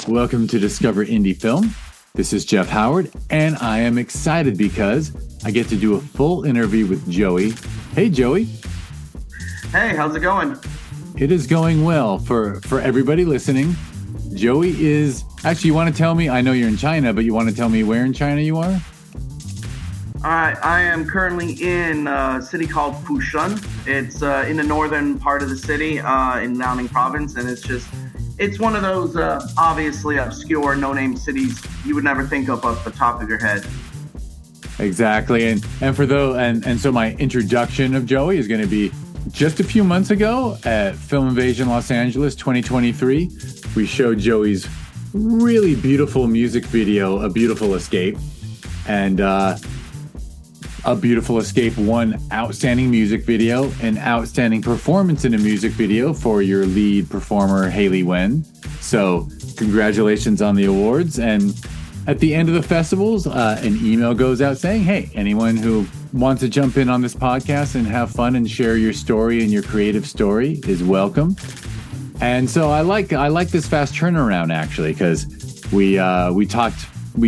Welcome to Discover Indie Film. This is Jeff Howard, and I am excited because I get to do a full interview with Joey. Hey, Joey. Hey, how's it going? It is going well. For everybody listening, Joey is... Actually, you want to tell me? I know you're in China, but you want to tell me where in China you are? I am currently in a city called Fushan. It's in the northern part of the city in Liaoning province, and it's one of those obviously obscure, no-name cities you would never think of off the top of your head. Exactly, and so my introduction of Joey is going to be just a few months ago at Film Invasion Los Angeles 2023. We showed Joey's really beautiful music video, A Beautiful Escape, and A Beautiful Escape won Outstanding Music Video and Outstanding Performance in a Music Video for your lead performer, Hayley Wen. So congratulations on the awards. And at the end of the festivals, an email goes out saying, hey, anyone who wants to jump in on this podcast and have fun and share your story and your creative story is welcome. And so I like this fast turnaround, actually, because we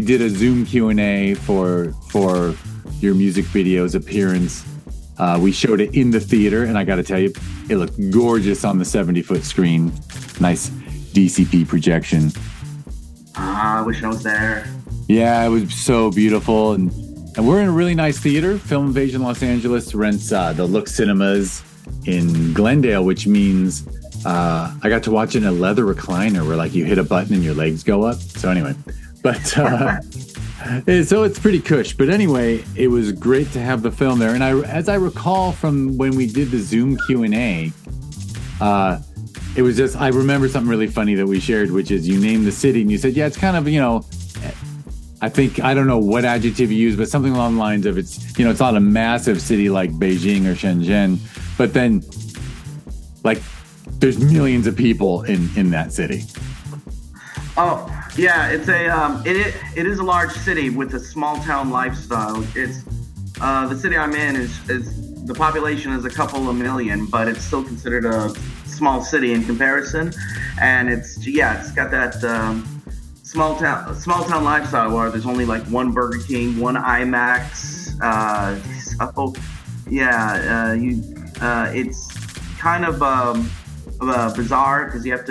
did a Zoom Q&A for your music video's appearance. We showed it in the theater, and I got to tell you, it looked gorgeous on the 70-foot screen. Nice DCP projection. I wish I was there. Yeah, it was so beautiful, and we're in a really nice theater. Film Invasion Los Angeles rents the Look Cinemas in Glendale, which means I got to watch it in a leather recliner where, like, you hit a button and your legs go up. So anyway, but so it's pretty cush. But anyway, it was great to have the film there. And as I recall from when we did the Zoom Q&A, it was just, I remember something really funny that we shared, which is you named the city and you said, yeah, it's kind of, I don't know what adjective you use, but something along the lines of it's not a massive city like Beijing or Shenzhen, but then like there's millions of people in that city. Oh, yeah, it's it is a large city with a small town lifestyle. It's the city I'm in is the population is a couple of million, but it's still considered a small city in comparison. And it's got that small town lifestyle where there's only like one Burger King, one IMAX. It's kind of bizarre because you have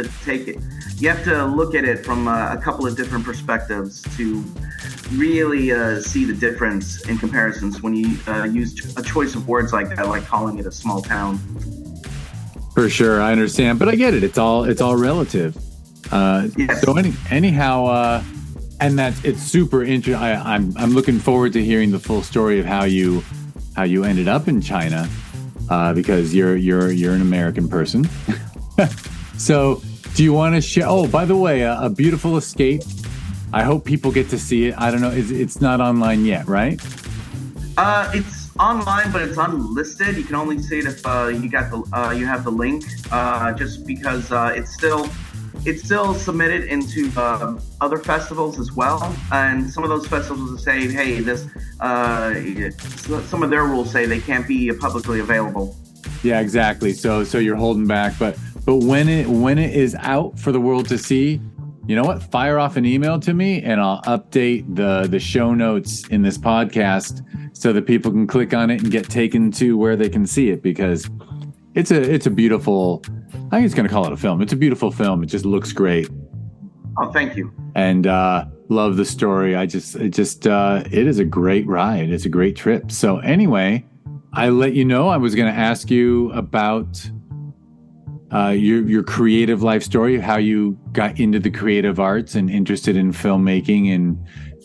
to look at it from a couple of different perspectives to really see the difference in comparisons when you use a choice of words like that, like calling it a small town. For sure, I understand, but I get it. It's all relative. Yes. So anyhow, and it's super interesting. I'm looking forward to hearing the full story of how you ended up in China, because you're an American person. So. Do you want to share? Oh, by the way, A Beautiful Escape. I hope people get to see it. I don't know. It's not online yet, right? It's online, but it's unlisted. You can only see it if you have the link. Just because it's still submitted into other festivals as well, and some of those festivals will say, hey, some of their rules say they can't be publicly available. Yeah, exactly. So you're holding back, but when it is out for the world to see, you know what? Fire off an email to me and I'll update the show notes in this podcast so that people can click on it and get taken to where they can see it, because it's a beautiful, I think it's going to call it a film. It's a beautiful film. It just looks great. Oh, thank you. And love the story. It is a great ride. It's a great trip. So anyway, I let you know I was going to ask you about your creative life story, how you got into the creative arts and interested in filmmaking and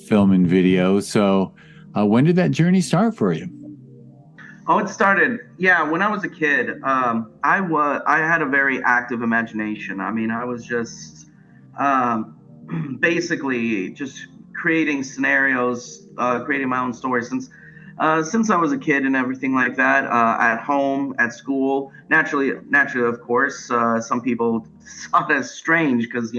film and video. So when did that journey start for you? Oh, it started, when I was a kid. I had a very active imagination. I mean, I was just basically just creating scenarios, creating my own stories since I was a kid and everything like that, at home, at school. Naturally, of course, some people saw it as strange because,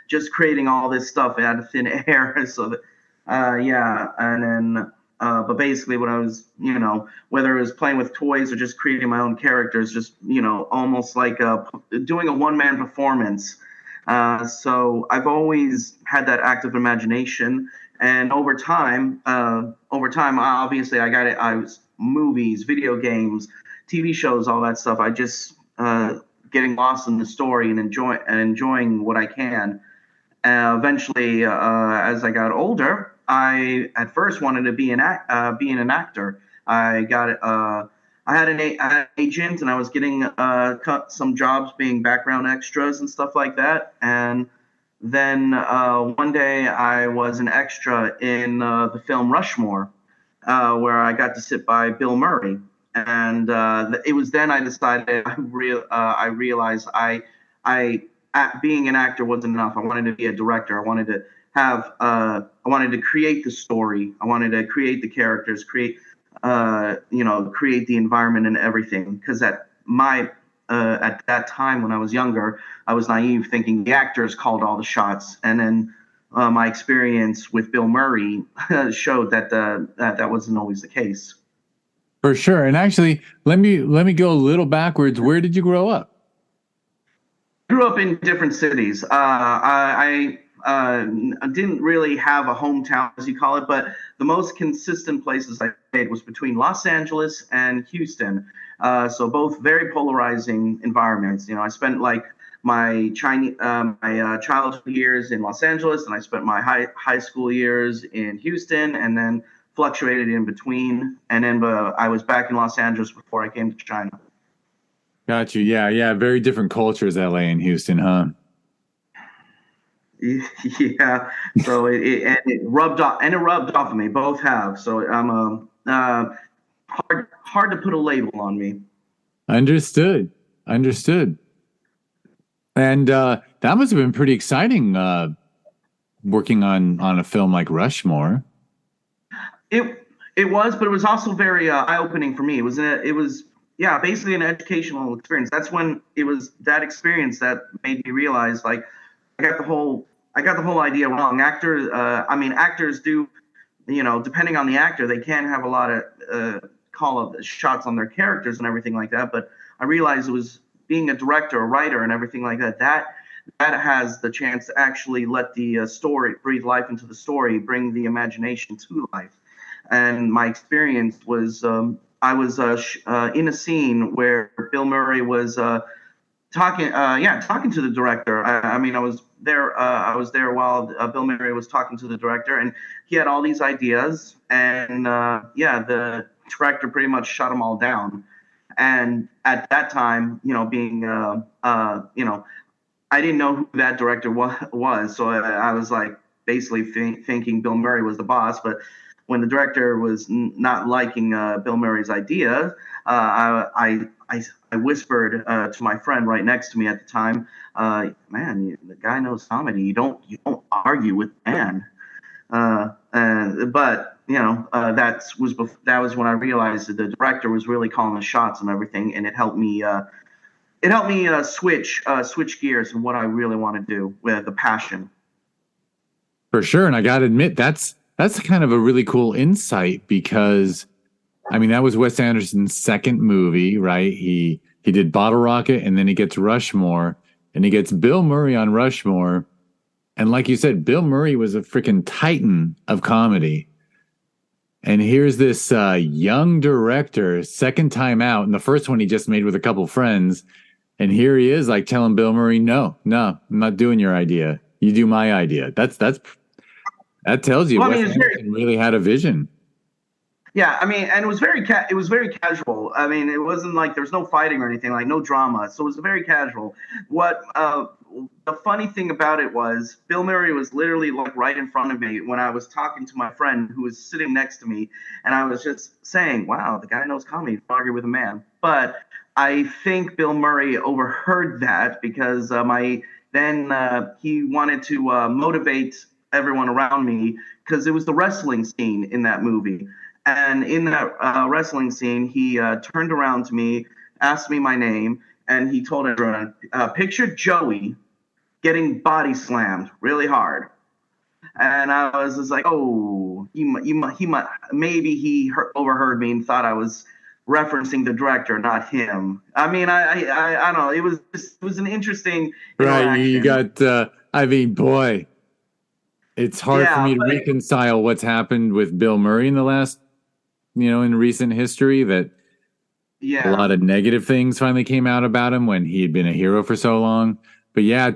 just creating all this stuff out of thin air. So that, and then, but basically what I was, whether it was playing with toys or just creating my own characters, just, almost like doing a one-man performance So I've always had that active imagination, and over time, obviously, I got it. I was movies, video games, TV shows, all that stuff. I just getting lost in the story and enjoying what I can. Eventually, as I got older, I at first wanted to being an actor. I had an agent, and I was getting some jobs being background extras and stuff like that. And then one day, I was an extra in the film Rushmore, where I got to sit by Bill Murray. And it was then I decided I realized I being an actor wasn't enough. I wanted to be a director. I wanted to I wanted to create the story. I wanted to create the characters, create the environment and everything. Because at that time when I was younger, I was naive, thinking the actors called all the shots, and then my experience with Bill Murray showed that wasn't always the case. For sure. And actually, let me go a little backwards. Where did you grow up? Grew up in different cities. I didn't really have a hometown, as you call it, but the most consistent places I stayed was between Los Angeles and Houston. So both very polarizing environments. I spent like my childhood years in Los Angeles, and I spent my high school years in Houston, and then fluctuated in between. And then I was back in Los Angeles before I came to China. Got you. Yeah, yeah. Very different cultures, LA and Houston, huh? Yeah. So it rubbed off, and it rubbed off of me. Both have. So I'm hard to put a label on me. Understood. Understood. And that must have been pretty exciting, working on a film like Rushmore. It was, but it was also very eye opening for me. It was yeah, basically an educational experience. That's when it was that experience that made me realize, like, I got the whole idea wrong. Actors do, depending on the actor, they can have a lot of call of shots on their characters and everything like that. But I realized it was being a director, a writer, and everything like that. That has the chance to actually let the story breathe life into the story, bring the imagination to life. And my experience was I was in a scene where Bill Murray was talking to the director. I was there while Bill Murray was talking to the director, and he had all these ideas, and the director pretty much shut them all down. And at that time, being I didn't know who that director was, so I was like basically thinking Bill Murray was the boss. But when the director was not liking Bill Murray's idea, I whispered to my friend right next to me at the time, "Man, the guy knows comedy. You don't argue with the man." But that was when I realized that the director was really calling the shots and everything, and it helped me. Switch gears and what I really want to do with the passion. For sure. And I got to admit, that's kind of a really cool insight because, I mean, that was Wes Anderson's second movie, right? He did Bottle Rocket, and then he gets Rushmore, and he gets Bill Murray on Rushmore. And like you said, Bill Murray was a freaking titan of comedy. And here's this young director, second time out, and the first one he just made with a couple friends. And here he is, like telling Bill Murray, "No, I'm not doing your idea. You do my idea." That tells you Wes Anderson really had a vision. Yeah, I mean, and it was very casual. I mean, it wasn't like there was no fighting or anything, like no drama. So it was very casual. What the funny thing about it was Bill Murray was literally like right in front of me when I was talking to my friend who was sitting next to me, and I was just saying, "Wow, the guy knows comedy. Argue with a man." But I think Bill Murray overheard that because he wanted to motivate everyone around me because it was the wrestling scene in that movie. And in that wrestling scene, he turned around to me, asked me my name, and he told everyone, "Picture Joey getting body slammed really hard." And I was just like, "Oh, he might, maybe he overheard me and thought I was referencing the director, not him. I mean, I don't know. It was an interesting Right. You interaction. got, I mean, boy, it's hard for Yeah, me to but reconcile what's happened with Bill Murray in the last, in recent history, that a yeah. lot of negative things finally came out about him when he had been a hero for so long. But yeah,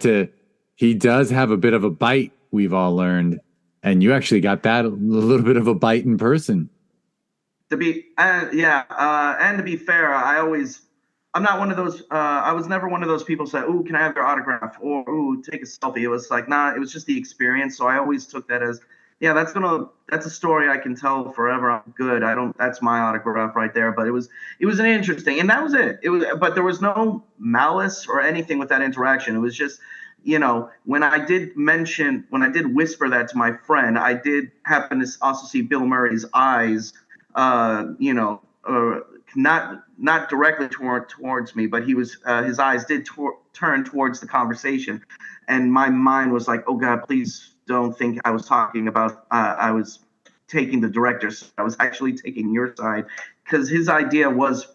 he does have a bit of a bite, we've all learned. And you actually got that a little bit of a bite in person. To be and to be fair, I'm not one of those. I was never one of those people who said, "Ooh, can I have their autograph?" or "Ooh, take a selfie." It was like, nah, it was just the experience. So I always took that as, yeah, that's a story I can tell forever. I'm good. I don't. That's my autograph right there. But it was an interesting, and that was it. It was, but there was no malice or anything with that interaction. It was just, when when I did whisper that to my friend, I did happen to also see Bill Murray's eyes, uh, you know, uh, not directly towards me, but his eyes did turn towards the conversation, and my mind was like, "Oh God, please don't think I was talking about I was taking the director's. I was actually taking your side because his idea was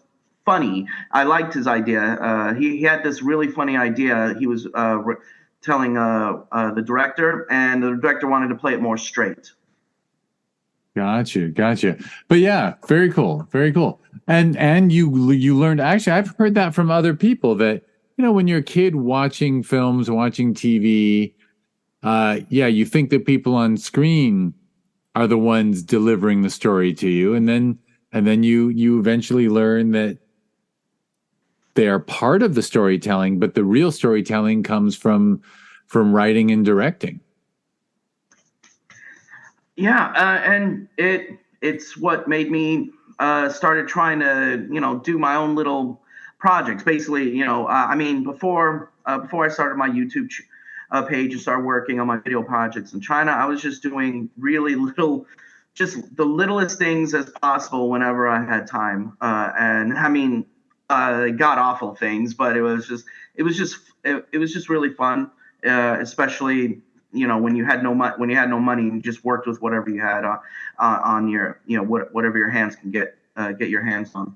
funny. I liked his idea. He had this really funny idea. He was telling the director, and the director wanted to play it more straight. Gotcha. But yeah, very cool, very cool. And you learned, actually, I've heard that from other people that when you're a kid watching films, watching TV, yeah, you think that people on screen are the ones delivering the story to you, and then you eventually learn that they are part of the storytelling, but the real storytelling comes from writing and directing. Yeah, and it's what made me started trying to do my own little projects. Basically, I mean, before I started my YouTube page and started working on my video projects in China, I was just doing really little, just the littlest things as possible whenever I had time. And I mean, god awful things, but it was just really fun, especially when you had no money, and you just worked with whatever you had on your whatever your hands can get your hands on.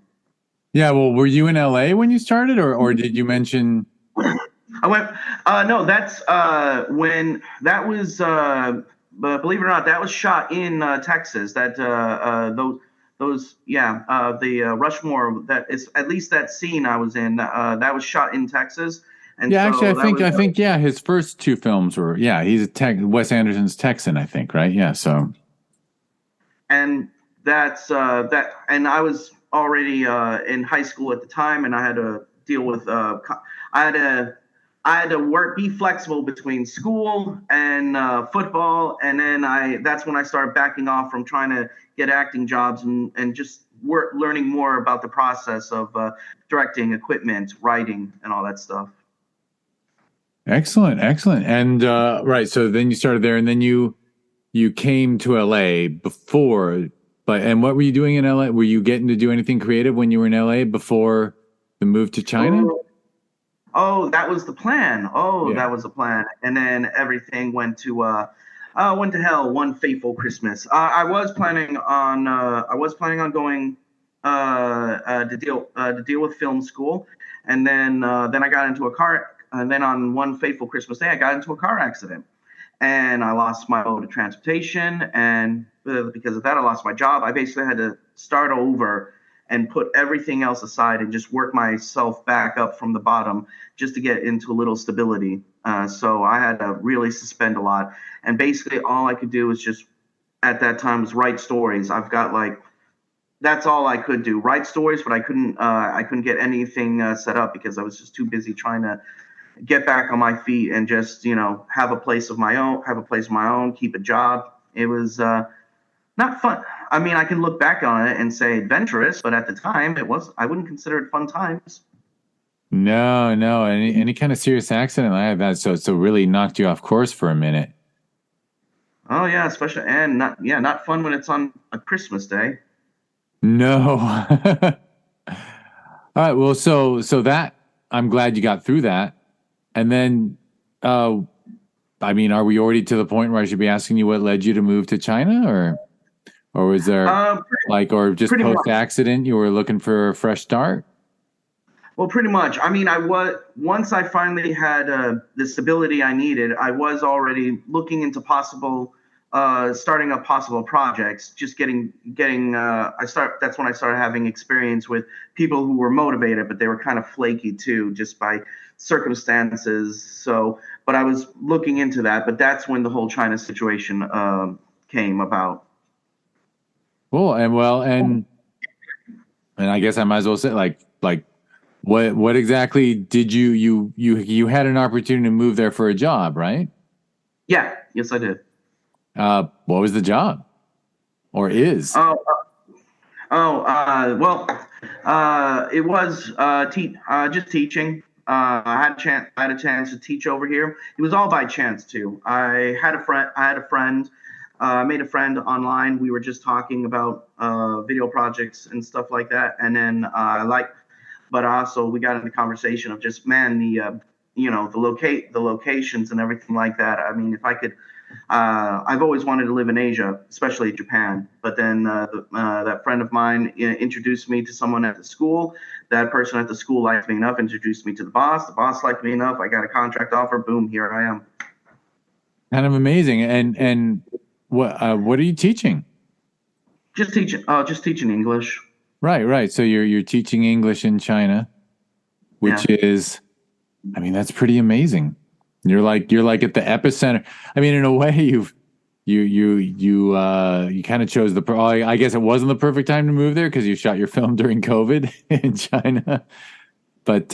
Yeah, well, were you in LA when you started, or did you mention? I went. No, that's when that was. But believe it or not, that was shot in Texas. Those yeah, the Rushmore. That is at least that scene I was in. That was shot in Texas, and Yeah, actually, so that was. I think, yeah, his first two films were, yeah, he's Wes Anderson's Texan, I think, right? Yeah, so And that's and I was already in high school at the time, and I had to deal with I had to work, be flexible between school and football, and then that's when I started backing off from trying to get acting jobs, and just learning more about the process of directing, equipment, writing, and all that stuff. excellent. And right, so then you started there, and then you came to LA before, and what were you doing in LA? Were you getting to do anything creative when you were in LA before the move to China? Oh, that was the plan. Oh, Yeah. that was the plan. And then everything went to hell one fateful Christmas. I was planning on going to deal with film school, and then I got into a car. And then on one fateful Christmas day, I got into a car accident, and I lost my mode of transportation. And because of that, I lost my job. I basically had to start over and put everything else aside and just work myself back up from the bottom just to get into a little stability. So I had to really suspend a lot. And basically, all I could do was just at that time was write stories. I've got like that's all I could do, write stories, but I couldn't get anything set up because I was just too busy trying to get back on my feet and just have a place of my own, keep a job. It was not fun. I mean, I can look back on it and say adventurous, but at the time, I wouldn't consider it fun times. No. Any kind of serious accident like that, so really knocked you off course for a minute. Oh yeah, especially and not fun when it's on a Christmas day. No. All right. Well, so that I'm glad you got through that. And then, uh, I mean, are we already to the point where I should be asking you what led you to move to China, or or was there or just pretty post much. accident you were looking for a fresh start? Well, pretty much. I mean, I was once I finally had the stability I needed. I was already looking into possible starting up possible projects. Just getting. That's when I started having experience with people who were motivated, but they were kind of flaky too, just by circumstances. So, but I was looking into that. But that's when the whole China situation came about. Cool. And I guess I might as well say what exactly did you had an opportunity to move there for a job, right? Yeah. Yes, I did. What was the job or is? Oh, well, it was just teaching. I had a chance to teach over here. It was all by chance too. I had a friend. Made a friend online. We were just talking about video projects and stuff like that. And then but also we got into the conversation of just man the locations and everything like that. I mean, if I could I've always wanted to live in Asia, especially Japan. But then that friend of mine introduced me to someone at the school. That person at the school liked me enough, introduced me to the boss. The boss liked me enough. I got a contract offer. Boom, here I am. Kind of amazing. And what are you teaching? Just teaching English. Right. So you're teaching English in China, which Yeah. is, I mean, that's pretty amazing. You're like at the epicenter. I mean, in a way, you kind of chose I guess it wasn't the perfect time to move there because you shot your film during COVID in China. But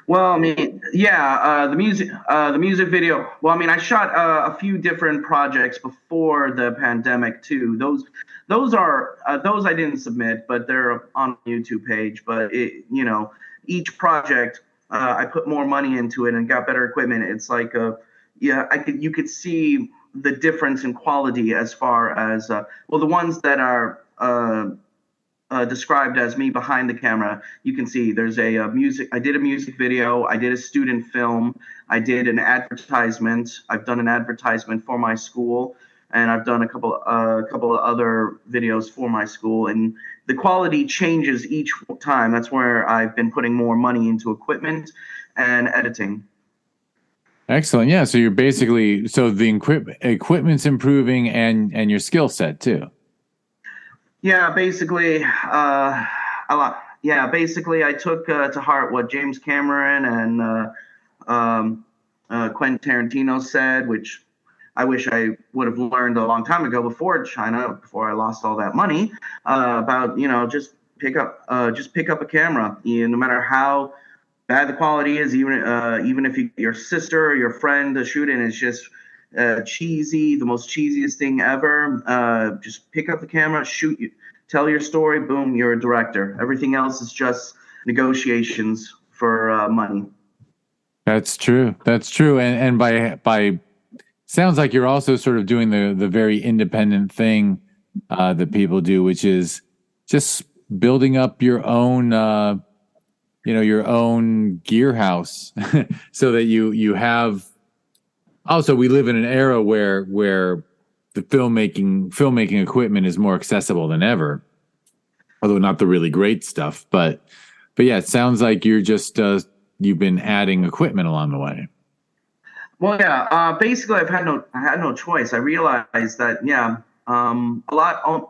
Well, I mean, yeah, the music video. Well, I mean, I shot a few different projects before the pandemic too. Those I didn't submit, but they're on the YouTube page. But each project I put more money into it and got better equipment. It's like you could see the difference in quality as far as well, the ones that are described as me behind the camera. You can see there's a music. I did a music video. I did a student film. I did an advertisement. I've done an advertisement for my school, and I've done a couple of other videos for my school. And the quality changes each time. That's where I've been putting more money into equipment and editing. excellent. Yeah. So you're basically the equipment's improving and your skill set too. Yeah, basically, a lot. Yeah, basically, I took to heart what James Cameron and Quentin Tarantino said, which I wish I would have learned a long time ago before China, before I lost all that money. About just pick up a camera, no matter how bad the quality is, even if your sister or your friend to shoot it, it's just cheesy, the most cheesiest thing ever. Just pick up the camera, shoot, tell your story, boom, you're a director. Everything else is just negotiations for money. That's true. That's true. And by sounds like you're also sort of doing the very independent thing that people do, which is just building up your own your own gear house so that you have. Also, we live in an era where the filmmaking equipment is more accessible than ever, although not the really great stuff. But yeah, it sounds like you're just you've been adding equipment along the way. Well, yeah. Basically, I had no choice. I realized that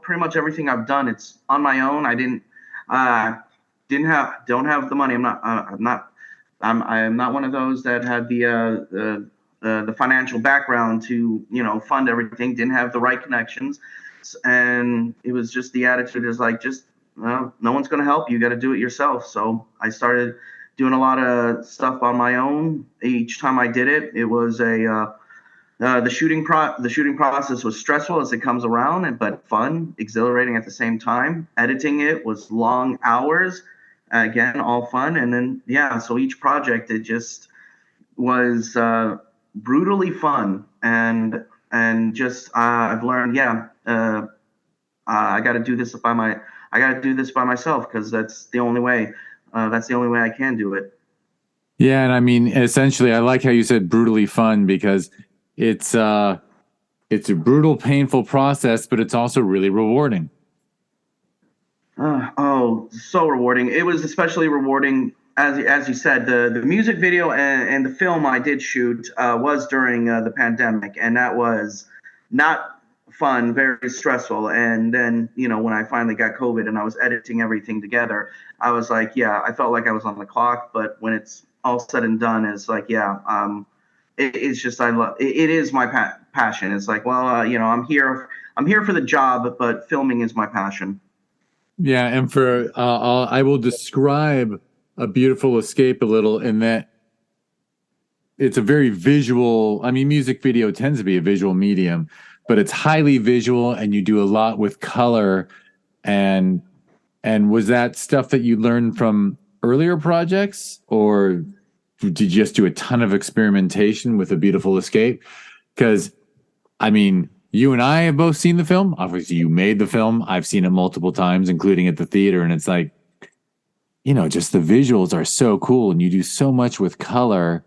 pretty much everything I've done, it's on my own. I don't have the money. I'm not one of those that had the financial background to fund everything. Didn't have the right connections, and it was just the attitude is like just no one's going to help you. You got to do it yourself. So I started doing a lot of stuff on my own. Each time I did it, it was the shooting process was stressful as it comes around, but fun, exhilarating at the same time. Editing it was long hours, again, all fun. And then so each project it just was brutally fun, and just I've learned I got to do this by myself because that's the only way. That's the only way I can do it. Yeah, and I mean, essentially, I like how you said brutally fun because it's it's a brutal, painful process, but it's also really rewarding. Oh, so rewarding. It was especially rewarding, as you said, the music video and the film I did shoot was during the pandemic, and that was not fun, very stressful. And then, when I finally got COVID and I was editing everything together, I was like, yeah, I felt like I was on the clock. But when it's all said and done, it's like, yeah, it's just I love it, it is my passion. It's like, well, I'm here for the job, but filming is my passion. Yeah, and I will describe A Beautiful Escape a little in that it's a very visual. I mean, music video tends to be a visual medium, but it's highly visual, and you do a lot with color. And was that stuff that you learned from earlier projects, or did you just do a ton of experimentation with A Beautiful Escape? Because I mean, you and I have both seen the film. Obviously, you made the film. I've seen it multiple times, including at the theater. And it's like, just the visuals are so cool, and you do so much with color,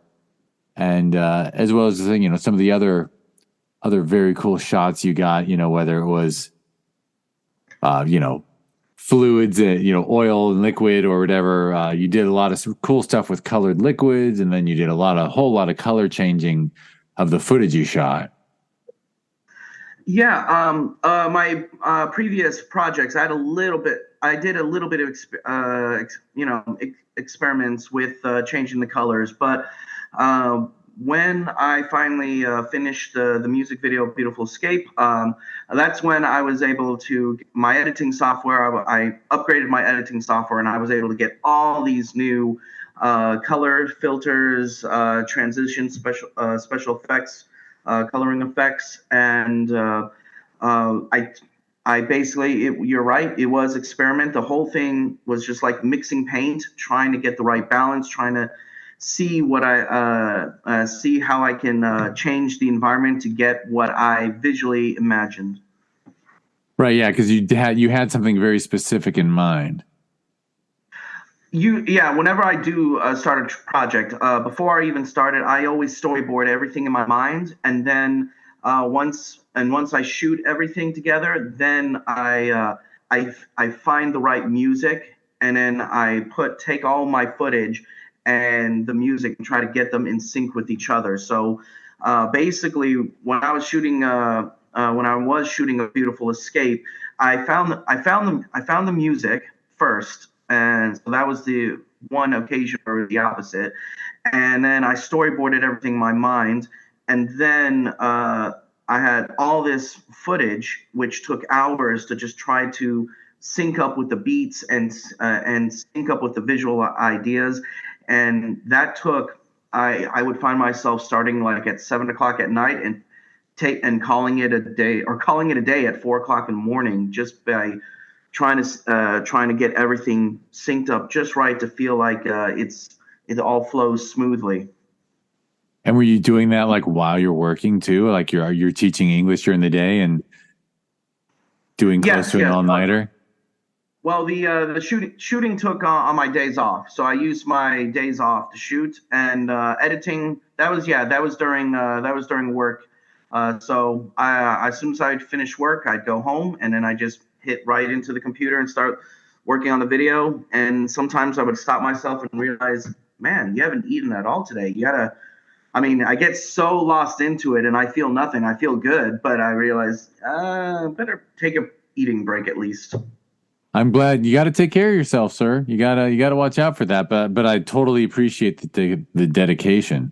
and as well as some of the other very cool shots you got. Whether it was uh, you know fluids, and oil and liquid or whatever. You did a lot of some cool stuff with colored liquids, and then you did whole lot of color changing of the footage you shot. Yeah, my previous projects, I did a little bit of, experiments with changing the colors. But when I finally finished the music video "Beautiful Escape," that's when I was able to my editing software. I upgraded my editing software, and I was able to get all these new color filters, transition, special effects, coloring effects, and I basically, you're right, it was experiment. The whole thing was just like mixing paint, trying to get the right balance, trying to see see how I can change the environment to get what I visually imagined. Right, yeah, because you had something very specific in mind. Yeah, whenever I do start a project, before I even started, I always storyboard everything in my mind, and then once I shoot everything together, then I find the right music, and then I take all my footage and the music and try to get them in sync with each other. So basically, when I was shooting A Beautiful Escape, I found the music first, and so that was the one occasion or the opposite. And then I storyboarded everything in my mind, and then I had all this footage, which took hours to just try to sync up with the beats and sync up with the visual ideas, and that took. I would find myself starting like at 7 o'clock at night and calling it a day, or calling it a day at 4 o'clock in the morning, just by trying to get everything synced up just right to feel like it all flows smoothly. And were you doing that like while you're working too? Like you're teaching English during the day and doing close Yes, to an yes. all nighter? Well, the shooting took on my days off, so I used my days off to shoot, and editing. That was during work. So as soon as I'd finish work, I'd go home, and then I just hit right into the computer and start working on the video. And sometimes I would stop myself and realize, man, you haven't eaten at all today. You gotta. I mean, I get so lost into it, and I feel nothing. I feel good, but I realize, better take a eating break at least. I'm glad. You got to take care of yourself, sir. You gotta watch out for that. But I totally appreciate the dedication.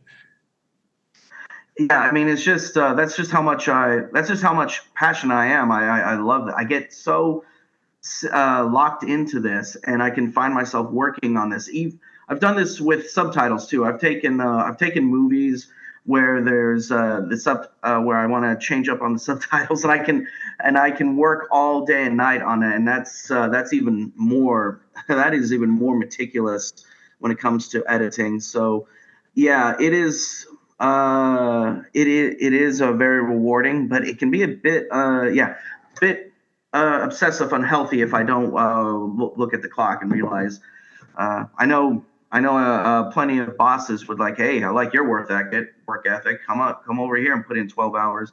Yeah, I mean, it's just that's just how much passion I am. I love that. I get so locked into this, and I can find myself working on this. I've done this with subtitles too. I've taken movies where there's where I want to change up on the subtitles, and I can work all day and night on it, and that's even more that is even more meticulous when it comes to editing. So yeah, it is very rewarding, but it can be a bit obsessive, unhealthy if I don't look at the clock and realize. I know plenty of bosses would like, hey, I like your work ethic. Come over here and put in 12 hours.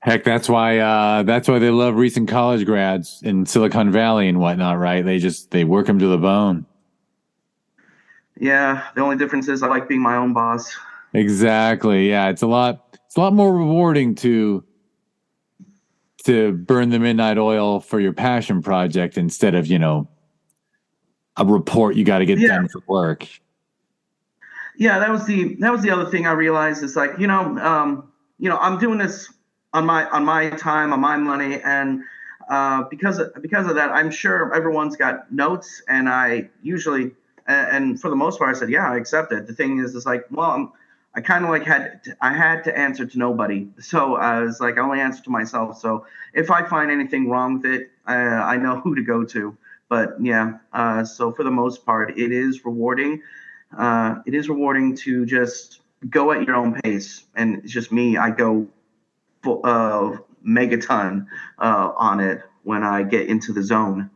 Heck, that's why they love recent college grads in Silicon Valley and whatnot, right? They work them to the bone. Yeah, the only difference is I like being my own boss. Exactly. Yeah, it's a lot more rewarding to burn the midnight oil for your passion project instead of, a report you got to get Yeah, done for work. yeah, that was the other thing I realized is like, I'm doing this on my time, on my money, and because of that, I'm sure everyone's got notes, and I usually and for the most part, I said, yeah, I accept it. The thing is like, well, I kind of like I had to answer to nobody, so I was like, I only answer to myself. So if I find anything wrong with it, I know who to go to. But yeah, so for the most part, it is rewarding to just go at your own pace. And it's just me. I go full, megaton on it when I get into the zone.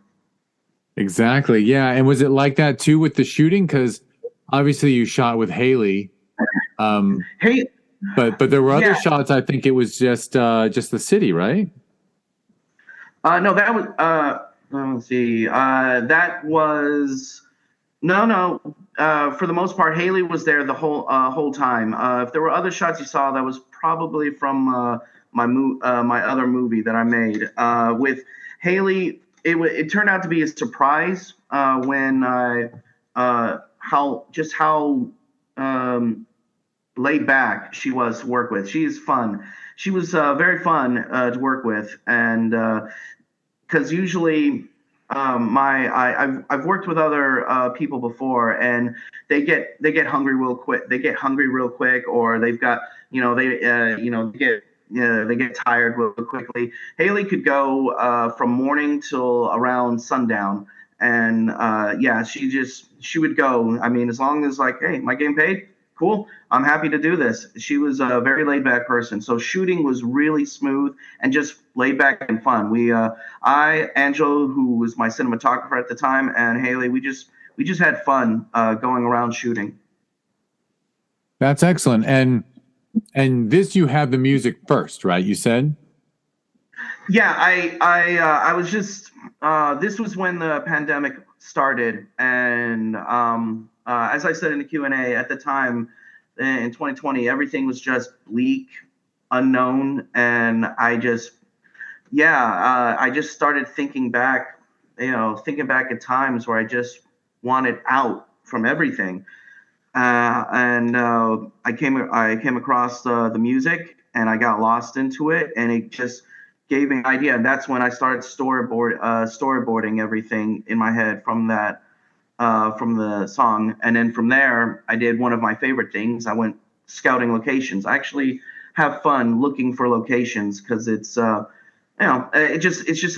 Exactly. Yeah. And was it like that too with the shooting? Because obviously you shot with Haley, um, Hey, but there were other yeah, shots. I think it was just the city, right? no, that was. Let's see. That was no. For the most part, Haley was there the whole time. If there were other shots you saw, that was probably from my other movie that I made with Haley. It turned out to be a surprise when how um, laid back she was to work with. She's fun. She was very fun to work with, and because usually I've worked with other people before, and they get hungry real quick. They get hungry real quick, or they've got they get tired real quickly. Haley could go from morning till around sundown, and yeah, she would go. I mean, as long as like, hey, my game paid, cool. I'm happy to do this. She was a very laid back person, so shooting was really smooth and just laid back and fun. Angelo, who was my cinematographer at the time, and Haley, we just had fun going around shooting. That's excellent. And this you have the music first, right? You said? Yeah, I was just this was when the pandemic started, and as I said in the Q&A at the time in 2020, everything was just bleak, unknown, and I just started thinking back at times where I just wanted out from everything. And I came across the music, and I got lost into it, and it just gave me an idea. And that's when I started storyboarding everything in my head from the song. And then from there, I did one of my favorite things. I went scouting locations. I actually have fun looking for locations because it's just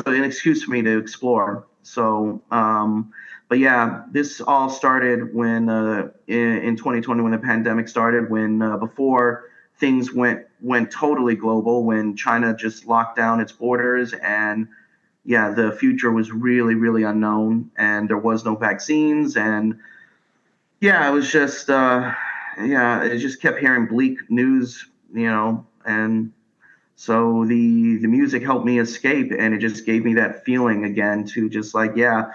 an excuse for me to explore. So, but yeah, this all started when in 2020 when the pandemic started. When before things went totally global, when China just locked down its borders, and yeah, the future was really really unknown, and there was no vaccines, and yeah, it was just yeah, it just kept hearing bleak news, and so the music helped me escape, and it just gave me that feeling again to just like, yeah,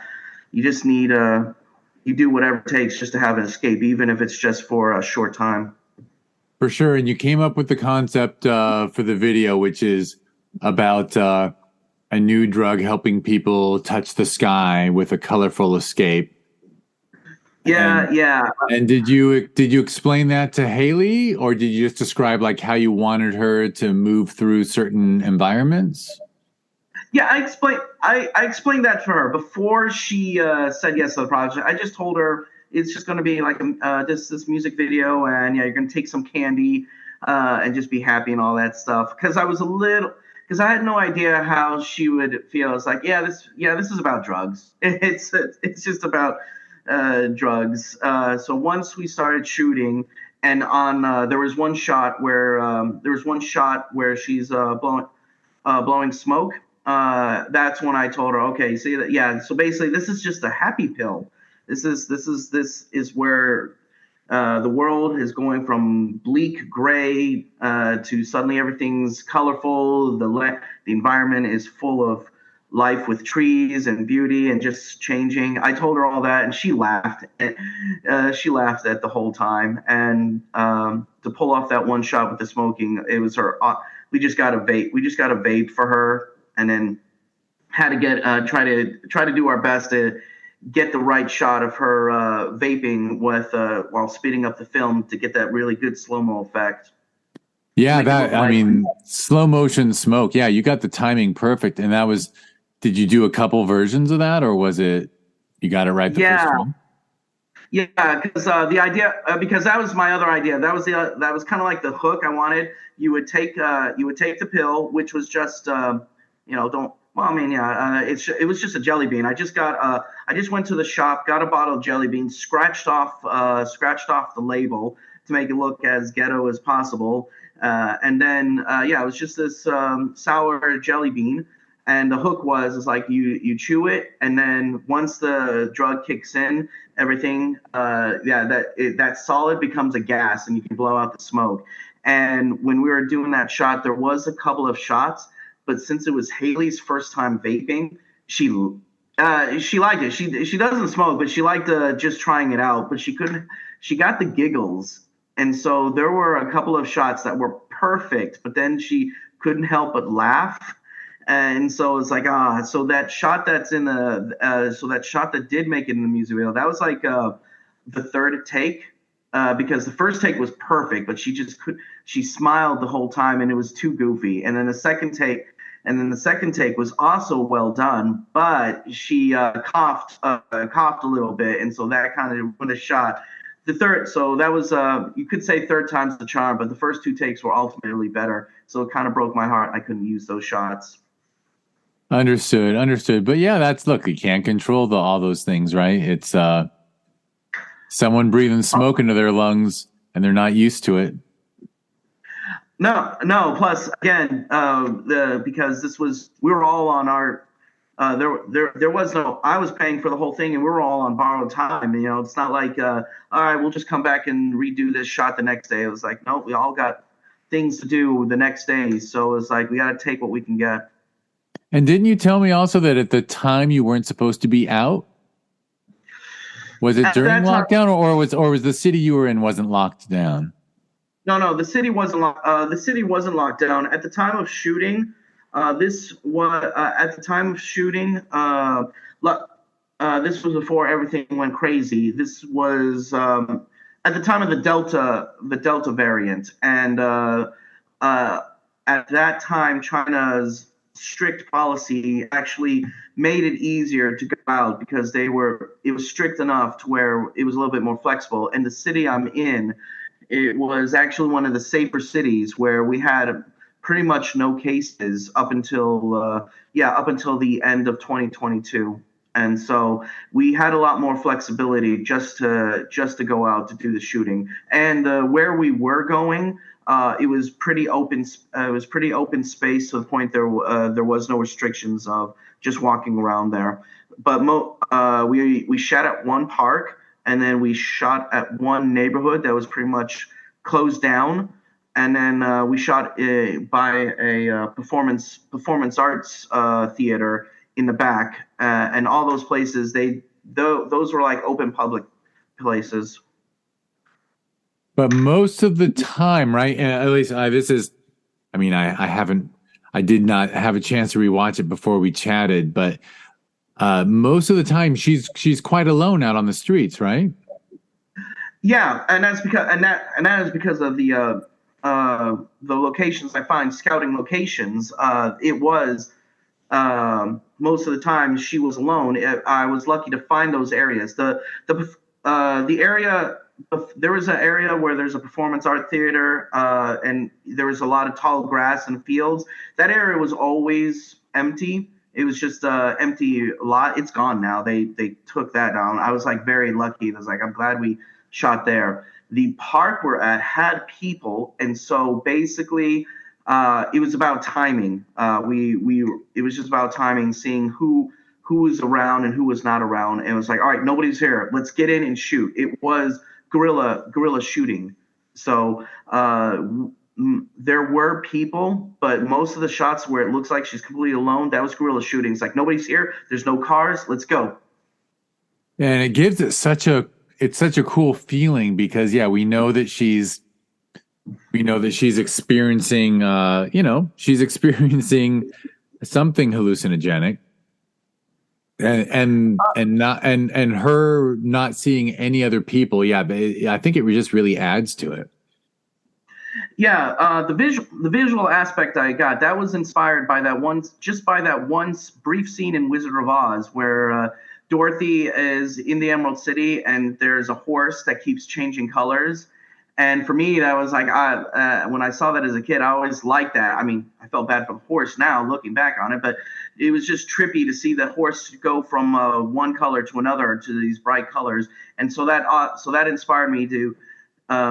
you just need you do whatever it takes just to have an escape, even if it's just for a short time. For sure. And you came up with the concept for the video, which is about a new drug helping people touch the sky with a colorful escape. Yeah, And yeah. and did you explain that to Haley, or did you just describe like how you wanted her to move through certain environments? Yeah, I explained that to her before she said yes to the project. I just told her it's just going to be like this music video, and yeah, you're going to take some candy and just be happy and all that stuff. Because I had no idea how she would feel. It's like, this is about drugs. It's just about drugs. So once we started shooting, and on there was one shot where she's blowing smoke. That's when I told her, okay, see that, yeah. So basically, this is just a happy pill. This is where The world is going from bleak gray to suddenly everything's colorful. The environment is full of life with trees and beauty and just changing. I told her all that, and she laughed. She laughed at the whole time. And to pull off that one shot with the smoking, it was her. We just got a vape. We just got a vape for her, and then had to get try to do our best to get the right shot of her vaping with while speeding up the film to get that really good slow-mo effect. Yeah, that I mean, slow motion smoke. Yeah, you got the timing perfect. And that was, did you do a couple versions of that, or was it you got it right the first time? Yeah, because the idea, because that was my other idea. That was kind of like the hook I wanted. You would take the pill, which was just don't. Well, I mean, yeah, it was just a jelly bean. I just went to the shop, got a bottle of jelly beans, scratched off the label to make it look as ghetto as possible, and then it was just this sour jelly bean. And the hook is like you chew it, and then once the drug kicks in, everything that solid becomes a gas, and you can blow out the smoke. And when we were doing that shot, there was a couple of shots, but since it was Hayley's first time vaping, she liked it. She doesn't smoke, but she liked just trying it out. But she couldn't. She got the giggles, and so there were a couple of shots that were perfect, but then she couldn't help but laugh. And so it's like, so that shot that's in so that shot that did make it in the music video, that was like the third take, because the first take was perfect, but she smiled the whole time and it was too goofy. And then the second take was also well done, but she coughed a little bit. And so that kind of ruined the shot. The third, so that was, you could say third time's the charm, but the first two takes were ultimately better. So it kind of broke my heart. I couldn't use those shots. Understood. But yeah, look, you can't control all those things, right? It's someone breathing smoke into their lungs and they're not used to it. No. Plus, again, because we were all on our, there was no, I was paying for the whole thing and we were all on borrowed time. It's not like, all right, we'll just come back and redo this shot the next day. It was like, no, we all got things to do the next day. So it's like, we got to take what we can get. And didn't you tell me also that at the time you weren't supposed to be out? Was it during lockdown, or was the city you were in wasn't locked down? No, the city wasn't locked down at the time of shooting. This was at the time of shooting. This was before everything went crazy. This was at the time of the Delta variant, and at that time, China's strict policy actually made it easier to go out because it was strict enough to where it was a little bit more flexible. And the city I'm in, it was actually one of the safer cities where we had pretty much no cases up until the end of 2022. And so we had a lot more flexibility just to go out to do the shooting. And where we were going, it was pretty open. It was pretty open space to the point there was no restrictions of just walking around there. But we shot at one park, and then we shot at one neighborhood that was pretty much closed down, and then we shot by a performance arts theater in the back, and all those places those were like open public places. But most of the time, right? At least I did not have a chance to rewatch it before we chatted, but most of the time she's quite alone out on the streets, right? Yeah, and that is because of the locations I find, scouting locations. It was most of the time she was alone. I was lucky to find those areas. The area. There was an area where there's a performance art theater, and there was a lot of tall grass and fields. That area was always empty. It was just an empty lot. It's gone now. They took that down. I was like very lucky. I was like, I'm glad we shot there. The park we're at had people, and so basically, it was about timing. It was just about timing, seeing who was around and who was not around. And it was like, all right, nobody's here. Let's get in and shoot. It was guerrilla shooting. So there were people, but most of the shots where it looks like she's completely alone, that was guerrilla shooting. It's like nobody's here, there's no cars, let's go. And it gives it such a cool feeling because yeah, we know that she's experiencing she's experiencing something hallucinogenic and her not seeing any other people. Yeah, I think it just really adds to it. Yeah, the visual aspect I got, that was inspired by that one brief scene in Wizard of Oz where Dorothy is in the Emerald City and there's a horse that keeps changing colors. And for me, that was like when I saw that as a kid, I always liked that. I mean, I felt bad for the horse now looking back on it, but it was just trippy to see the horse go from one color to another to these bright colors. And so that inspired me to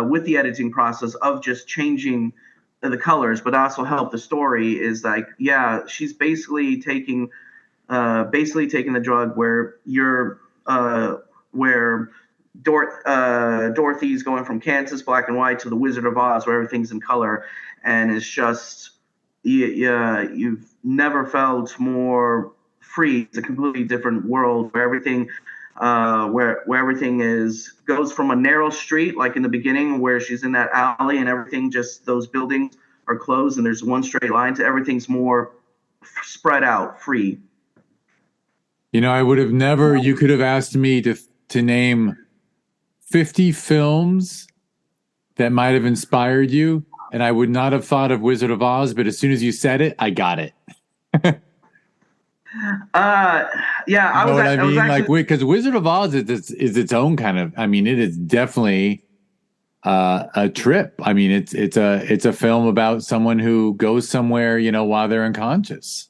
with the editing process of just changing the colors, but also help the story is like, yeah, she's basically taking the drug where Dorothy's going from Kansas black and white to the Wizard of Oz where everything's in color, and it's just yeah, you've never felt more free. It's a completely different world where everything is goes from a narrow street like in the beginning where she's in that alley and everything just those buildings are closed and there's one straight line to everything's more spread out, free. I would have never. You could have asked me to name 50 films that might have inspired you, and I would not have thought of Wizard of Oz. But as soon as you said it, I got it. Yeah, You know what I mean? Like, actually, because Wizard of Oz is its own kind of. I mean, it is definitely a trip. I mean, it's a film about someone who goes somewhere, while they're unconscious.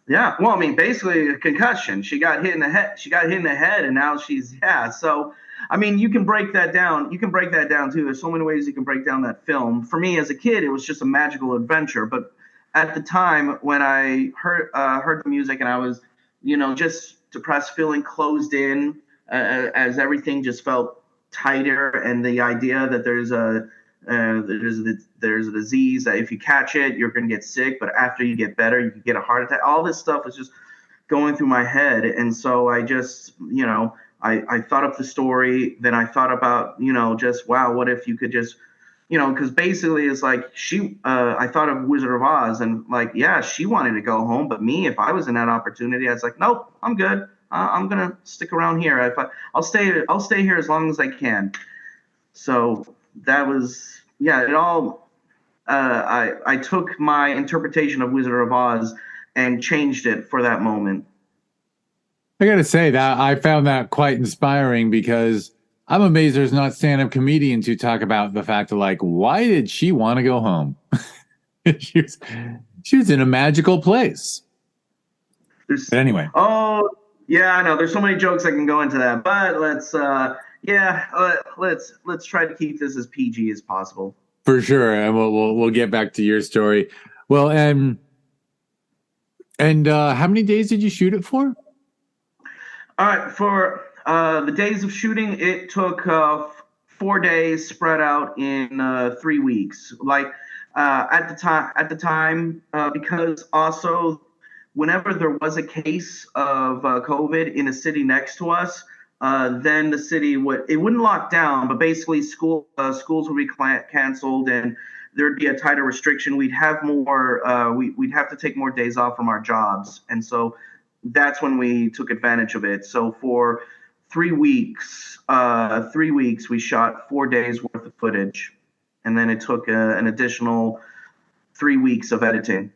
yeah. Well, I mean, basically a concussion. She got hit in the head. She got hit in the head, and now she's yeah. So, I mean, you can break that down. You can break that down too. There's so many ways you can break down that film. For me, as a kid, it was just a magical adventure. But at the time when I heard the music, and I was, just depressed, feeling closed in, as everything just felt tighter, and the idea that there's a disease that if you catch it, you're going to get sick, but after you get better, you can get a heart attack. All this stuff was just going through my head. And so I just, I thought up the story. Then I thought about, just, wow, what if you could just, because basically it's like I thought of Wizard of Oz and like, yeah, she wanted to go home. But me, if I was in that opportunity, I was like, nope, I'm good. I'm going to stick around here. I'll stay here as long as I can. So that was, yeah, it all, I took my interpretation of Wizard of Oz and changed it for that moment. I got to say that I found that quite inspiring because I'm amazed there's not stand-up comedians who talk about the fact of like, why did she want to go home? she was, she was in a magical place. But anyway, Oh, yeah, I know. There's so many jokes that can go into that, but let's try to keep this as PG as possible. for sure, and we'll get back to your story. Well, and how many days did you shoot it for? All right, for the days of shooting, it took 4 days spread out in 3 weeks. Like at the time, because also whenever there was a case of COVID in a city next to us, then the city wouldn't lock down, but basically schools would be canceled and there'd be a tighter restriction. We'd have we'd have to take more days off from our jobs, and so that's when we took advantage of it. So for 3 weeks, we shot 4 days worth of footage, and then it took an additional 3 weeks of editing.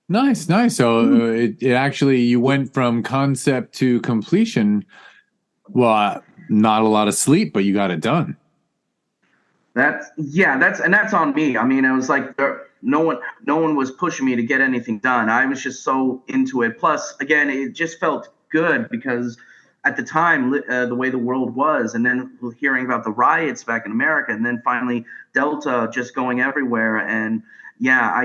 Nice, nice. So it actually you went from concept to completion. Well, not a lot of sleep, but you got it done. That's on me. I mean, it was like no one was pushing me to get anything done. I was just so into it. Plus, again, it just felt good because at the time, the way the world was, and then hearing about the riots back in America, and then finally Delta just going everywhere, and yeah,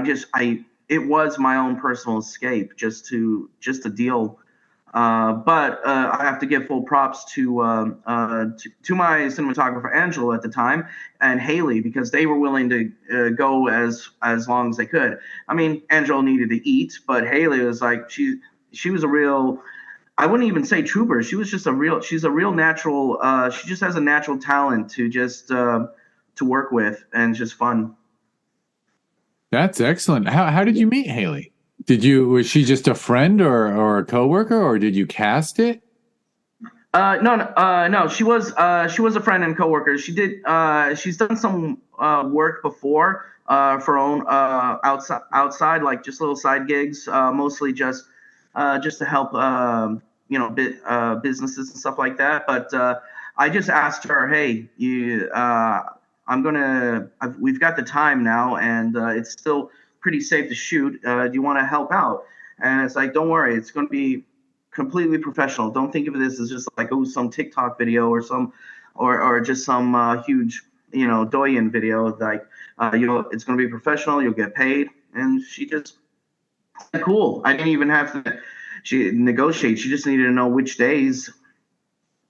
it was my own personal escape just to deal But I have to give full props to my cinematographer Angela at the time and Hayley, because they were willing to go as long as they could. I mean, Angela needed to eat, but Hayley was like she was a real. I wouldn't even say trooper. She was just a real. She's a real natural. She just has a natural talent to just to work with, and it's just fun. That's excellent. How did you meet Haley? Was she just a friend or a coworker, or did you cast it? No. She was a friend and coworker. She's done some work before for her own outside, like just little side gigs, mostly just to help businesses and stuff like that. But I just asked her, hey, we've got the time now, and it's still pretty safe to shoot. Do you want to help out? And it's like, don't worry, it's going to be completely professional. Don't think of this as just like, oh, some TikTok video or just some huge, doyen video. Like, it's going to be professional. You'll get paid. And she just cool. I didn't even have to she negotiate. She just needed to know which days,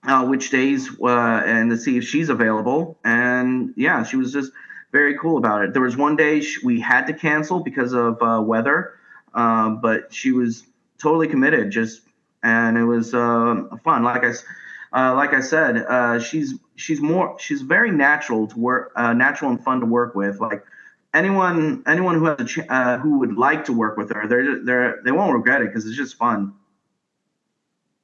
and to see if she's available. And yeah, she was just very cool about it. There was one day we had to cancel because of weather, but she was totally committed. And it was fun. Like I said, she's very natural to work, natural and fun to work with. Like anyone who has who would like to work with her, they won't regret it because it's just fun.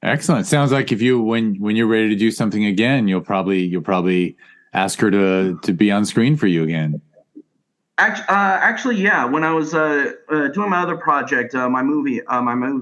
Excellent. Sounds like when you're ready to do something again, you'll probably ask her to be on screen for you again. Actually, yeah. When I was doing my other project, my movie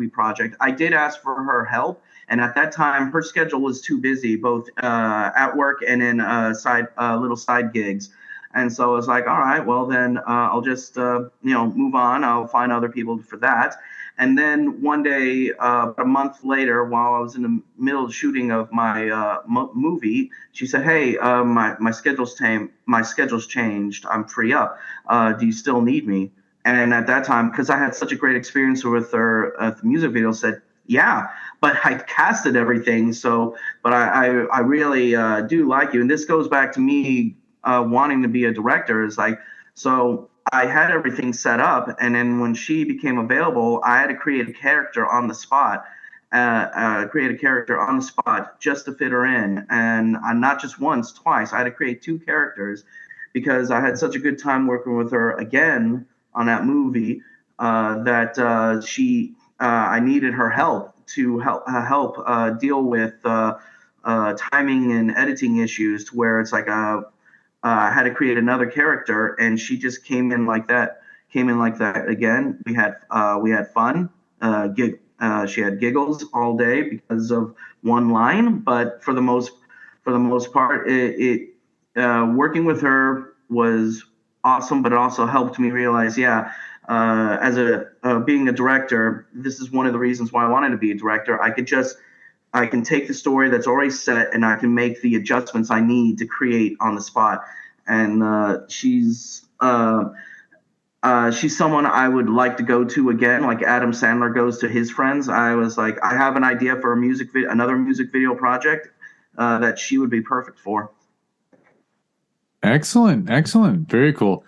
project, I did ask for her help, and at that time, her schedule was too busy, both at work and in little side gigs. And so I was like, all right, well then I'll just move on. I'll find other people for that. And then one day, a month later, while I was in the middle of shooting of my movie, she said, "Hey, my schedule's changed. I'm free up. Do you still need me?" And at that time, because I had such a great experience with her the music video, said, "Yeah," but I casted everything. So, but I really do like you, and this goes back to me wanting to be a director. Is like so. I had everything set up, and then when she became available, I had to create a character on the spot, just to fit her in, and not just once, twice. I had to create two characters because I had such a good time working with her again on that movie that I needed her help to help deal with timing and editing issues, to where it's like I had to create another character, and she just came in like that. Again. We had fun. She had giggles all day because of one line, but for the most part, working with her was awesome. But it also helped me realize, as being a director, this is one of the reasons why I wanted to be a director. I can take the story that's already set, and I can make the adjustments I need to create on the spot. And she's someone I would like to go to again, like Adam Sandler goes to his friends. I was like, I have an idea for another music video project that she would be perfect for. Excellent. Very cool.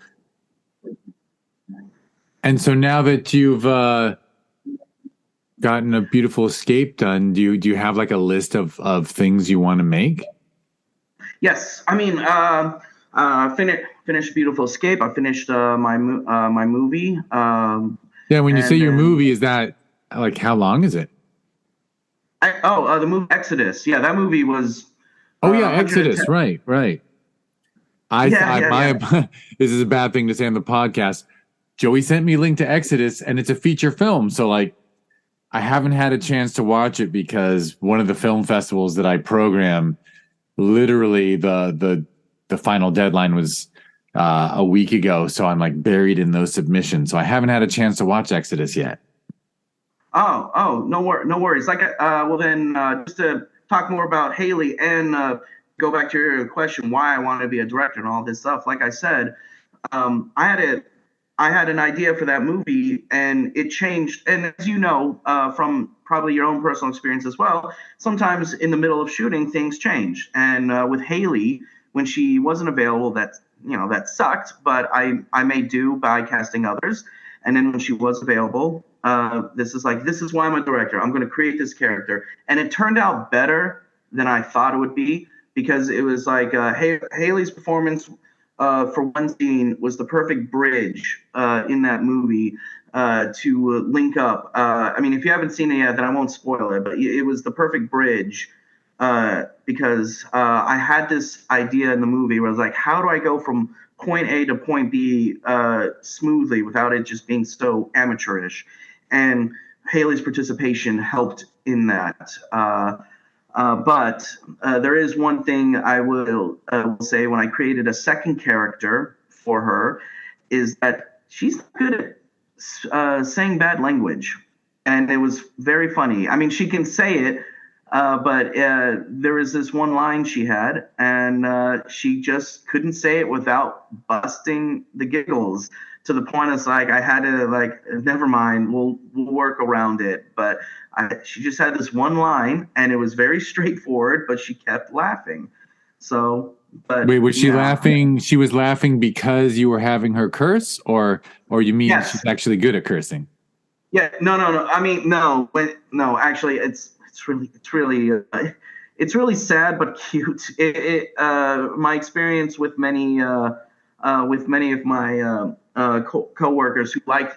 And so now that you've gotten a beautiful escape done, do you have like a list of things you want to make? Yes, I mean, finished Beautiful Escape. I finished my movie. Yeah, when you say your movie, is that like how long is it? The movie Exodus. Yeah, that movie was. Oh yeah, Exodus. Right. This is a bad thing to say on the podcast. Joey sent me a link to Exodus, and it's a feature film. So like, I haven't had a chance to watch it because one of the film festivals that I program, literally the final deadline was a week ago. So I'm like buried in those submissions. So I haven't had a chance to watch Exodus yet. Oh, no worries. Like, well then, just to talk more about Hayley and go back to your question, why I wanted to be a director and all this stuff. Like I said, I I had an idea for that movie, and it changed. And as you know, from probably your own personal experience as well, sometimes in the middle of shooting, things change. And with Hayley, when she wasn't available, that sucked. But I made do by casting others. And then when she was available, this is why I'm a director. I'm going to create this character, and it turned out better than I thought it would be, because it was like Hayley's performance for one scene was the perfect bridge in that movie to link up. I mean, if you haven't seen it yet, then I won't spoil it, but it was the perfect bridge because I had this idea in the movie where I was like, how do I go from point A to point B smoothly without it just being so amateurish? And Hayley's participation helped in that. But there is one thing I will say when I created a second character for her, is that she's not good at saying bad language. And it was very funny. I mean, she can say it, but there was this one line she had, and she just couldn't say it without busting the giggles, to the point it's like I had to never mind, we'll work around it. But she just had this one line, and it was very straightforward, but she kept laughing. So, but wait, was she laughing? She was laughing because you were having her curse, or you mean yes. She's actually good at cursing? Yeah, no. I mean, no. Actually, it's really sad but cute. My experience with many of my coworkers who like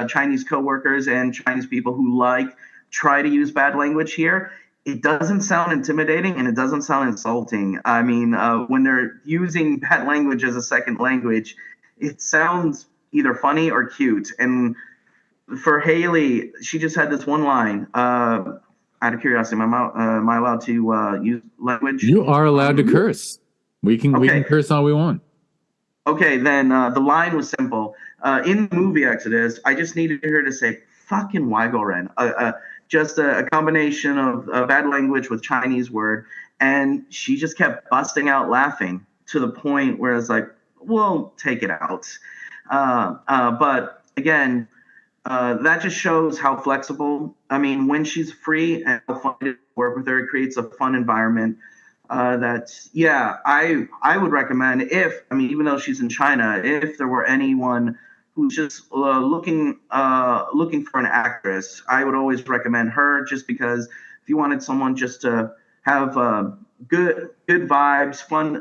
Chinese coworkers and Chinese people who try to use bad language here. It doesn't sound intimidating, and it doesn't sound insulting. I mean, when they're using bad language as a second language, it sounds either funny or cute. And for Hayley, she just had this one line. Out of curiosity, am I allowed to use language? You are allowed to curse. We can curse all we want. Okay, then the line was simple. In the movie Exodus, I just needed her to say "fucking Waigoren," just a combination of bad language with Chinese word, and she just kept busting out laughing to the point where it's like, "We'll take it out." But again, that just shows how flexible. I mean, when she's free and how fun to work with her, it creates a fun environment. I would recommend, even though she's in China, if there were anyone who's just looking for an actress, I would always recommend her, just because if you wanted someone just to have good vibes, fun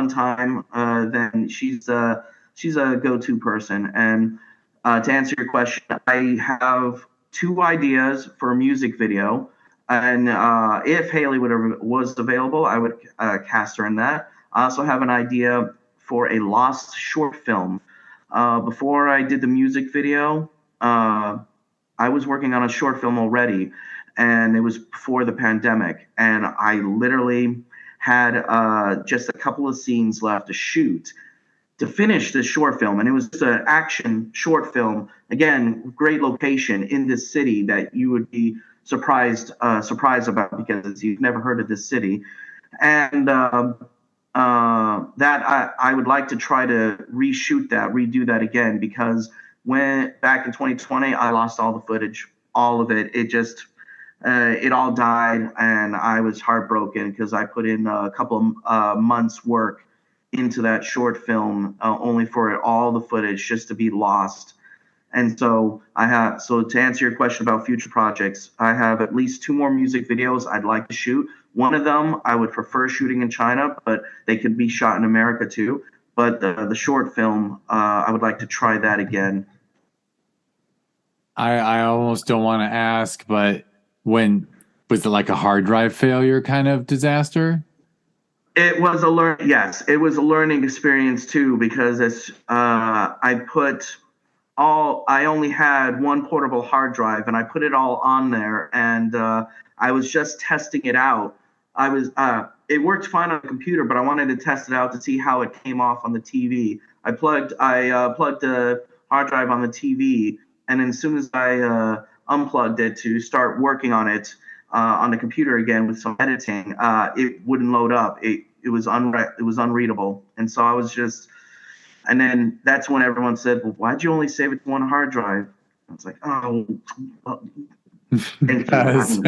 time, then she's a go-to person. And to answer your question, I have 2 ideas for a music video. And if Hayley was available, I would cast her in that. I also have an idea for a lost short film. Before I did the music video, I was working on a short film already, and it was before the pandemic. And I literally had just a couple of scenes left to shoot to finish this short film. And it was just an action short film. Again, great location in this city that you would be surprised about, because you've never heard of this city. And that I would like to try to redo that again, because when back in 2020, I lost all the footage, all of it. It just it all died, and I was heartbroken because I put in a couple of months work into that short film, only for all the footage just to be lost. And so to answer your question about future projects, I have at least 2 more music videos I'd like to shoot. One of them I would prefer shooting in China, but they could be shot in America too. But the short film, I would like to try that again. I almost don't want to ask, but was it like a hard drive failure kind of disaster? It was it was a learning experience too, because I only had one portable hard drive, and I put it all on there, and I was just testing it out. It worked fine on the computer, but I wanted to test it out to see how it came off on the TV. I plugged the hard drive on the TV, and then as soon as I unplugged it to start working on it on the computer again with some editing, it wouldn't load up. It was unreadable, and so I was just And then that's when everyone said, well, why'd you only save it to one hard drive? I was like, oh, well, thank you. Yes.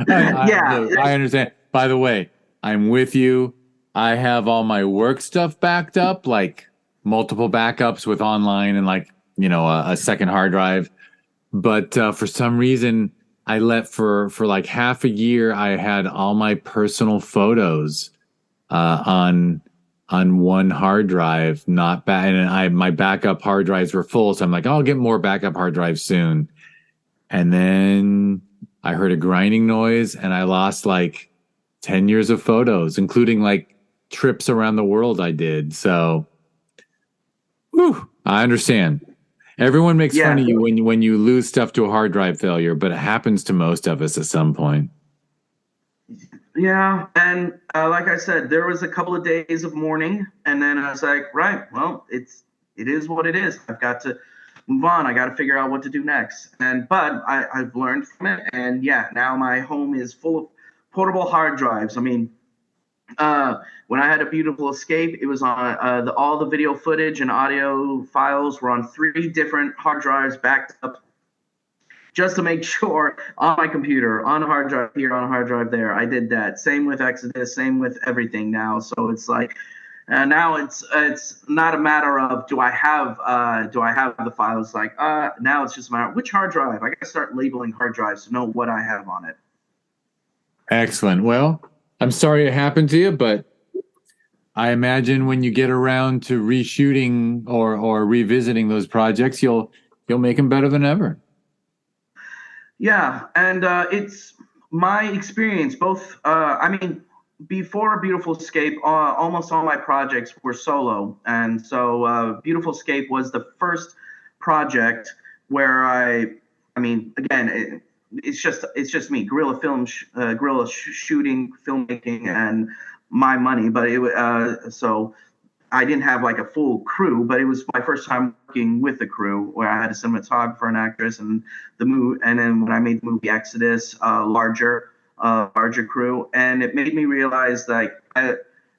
Yeah, Look, I understand. By the way, I'm with you. I have all my work stuff backed up, like multiple backups with online and like, a second hard drive. But for some reason, I let for like half a year, I had all my personal photos on one hard drive, not back, and my backup hard drives were full. So I'm like, I'll get more backup hard drives soon. And then I heard a grinding noise and I lost like 10 years of photos, including like trips around the world I did. So, whew, I understand. Everyone makes fun yeah, of you when you lose stuff to a hard drive failure, but it happens to most of us at some point. yeah. And like I said, there was a couple of days of mourning, and then I was like, right, well, it is what it is. I've got to move on. I got to figure out what to do next. But I've learned from it, and yeah, now my home is full of portable hard drives. I mean, when I had a beautiful escape, it was on all the video footage and audio files were on 3 different hard drives backed up, just to make sure on my computer, on a hard drive here, on a hard drive there. I did that. Same with Exodus, same with everything now. So it's like now it's not a matter of do I have the files. Like now it's just a matter of which hard drive. I got to start labeling hard drives to know what I have on it. Excellent. Well, I'm sorry it happened to you, but I imagine when you get around to reshooting or revisiting those projects, you'll make them better than ever. Yeah, and it's my experience. Both, I mean, before Beautiful Escape, almost all my projects were solo, and so Beautiful Escape was the first project where I mean, again, it's just me, guerrilla film, shooting, filmmaking, and my money. But so I didn't have like a full crew, but it was my first time working with a crew where I had a cinematographer, an actress, and the movie. And then when I made the movie Exodus, larger crew, and it made me realize like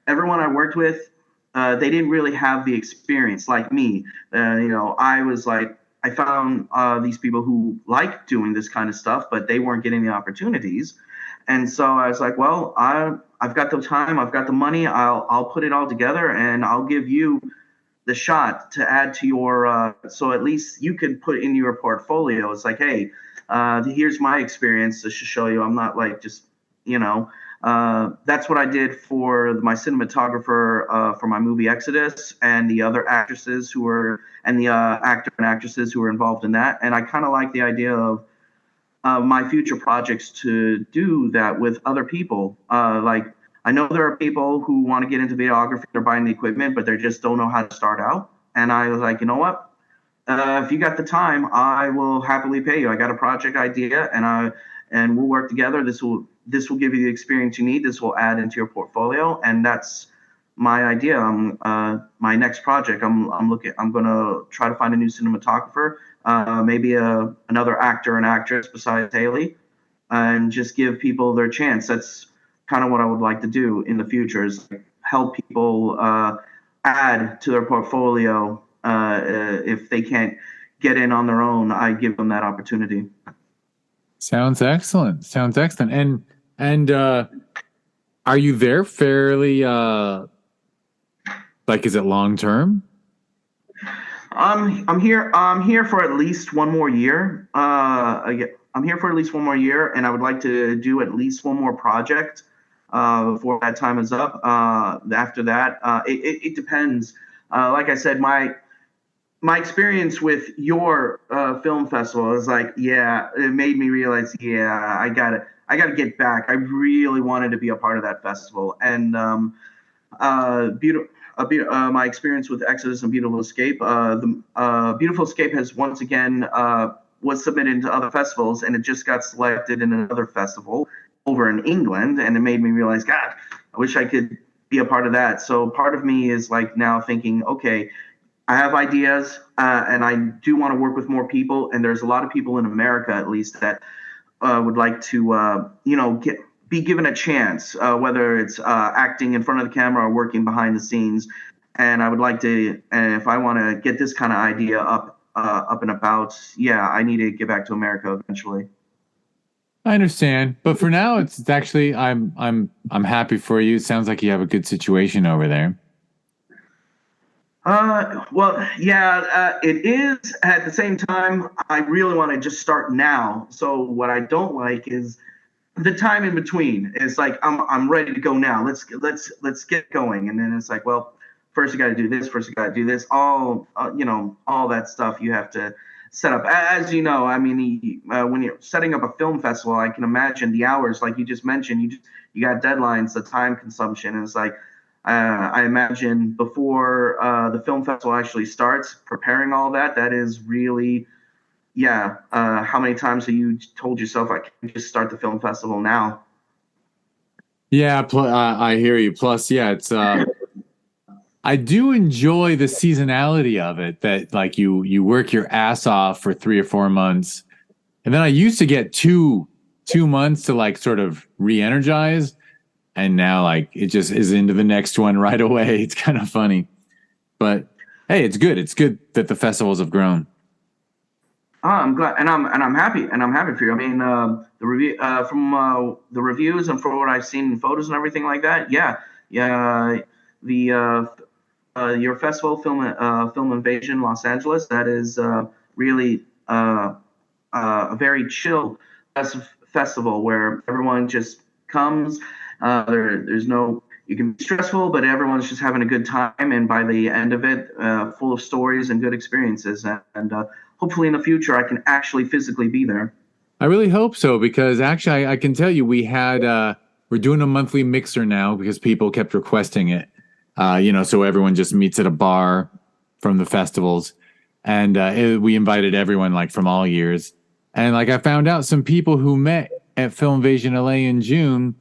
everyone I worked with, they didn't really have the experience like me. I was like, I found these people who like doing this kind of stuff, but they weren't getting the opportunities. And so I was like, well, I've got the time, I've got the money, I'll put it all together, and I'll give you the shot to add to your so at least you can put in your portfolio. It's like, hey, here's my experience to show you I'm not like just that's what I did for my cinematographer for my movie Exodus, and the other actresses who were and the actor and actresses who were involved in that. And I kind of like the idea of my future projects to do that with other people. Like I know there are people who want to get into videography, they're buying the equipment, but they just don't know how to start out. And I was like, you know what? If you got the time, I will happily pay you. I got a project idea, and we'll work together. This will give you the experience you need. This will add into your portfolio, and that's my idea. My next project. I'm gonna try to find a new cinematographer, maybe another actor and actress besides Hayley, and just give people their chance. That's kind of what I would like to do in the future, is help people add to their portfolio. If they can't get in on their own, I give them that opportunity. Sounds excellent. Sounds excellent. And are you there fairly like is it long term? I'm here. I'm here for at least one more year. I'm here for at least one more year, and I would like to do at least one more project before that time is up. After that, it depends. Like I said, my experience with your film festival is like, yeah, it made me realize, yeah, I gotta get back. I really wanted to be a part of that festival, and my experience with Exodus and Beautiful Escape. The Beautiful Escape has once again was submitted to other festivals, and it just got selected in another festival over in England, and it made me realize, God, I wish I could be a part of that. So part of me is like now thinking, okay, I have ideas, and I do want to work with more people, and there's a lot of people in America, at least, that would like to, be given a chance, whether it's acting in front of the camera or working behind the scenes. and I would like to. And if I want to get this kind of idea up and about, yeah, I need to get back to America eventually. I understand, but for now, it's actually I'm happy for you. It sounds like you have a good situation over there. Well, yeah, it is. At the same time, I really want to just start now. So what I don't like is the time in between. It's like I'm ready to go now. Let's get going. And then it's like, well, first you got to do this. First you got to do this. All all that stuff you have to set up. As you know, I mean, when you're setting up a film festival, I can imagine the hours, like you just mentioned. You got deadlines, the time consumption, and it's like I imagine before the film festival actually starts, preparing all that, that is really, yeah. How many times have you told yourself, I can just start the film festival now? Yeah, I hear you. Plus, yeah, it's I do enjoy the seasonality of it. That like you work your ass off for 3 or 4 months, and then I used to get two months to like sort of re-energize, and now like it just is into the next one right away. It's kind of funny, but hey, it's good. It's good that the festivals have grown. Oh, I'm glad, and I'm happy, and I'm happy for you. I mean, the review from the reviews and from what I've seen in photos and everything like that. Yeah, yeah. The your festival, Film Invasion, Los Angeles. That is really a very chill festival where everyone just comes. There's no, you can be stressful, but everyone's just having a good time. And by the end of it, full of stories and good experiences. And hopefully in the future, I can actually physically be there. I really hope so because actually I can tell you we're doing a monthly mixer now because people kept requesting it. So everyone just meets at a bar from the festivals, and we invited everyone like from all years. And like I found out some people who met at Film Invasion LA in June,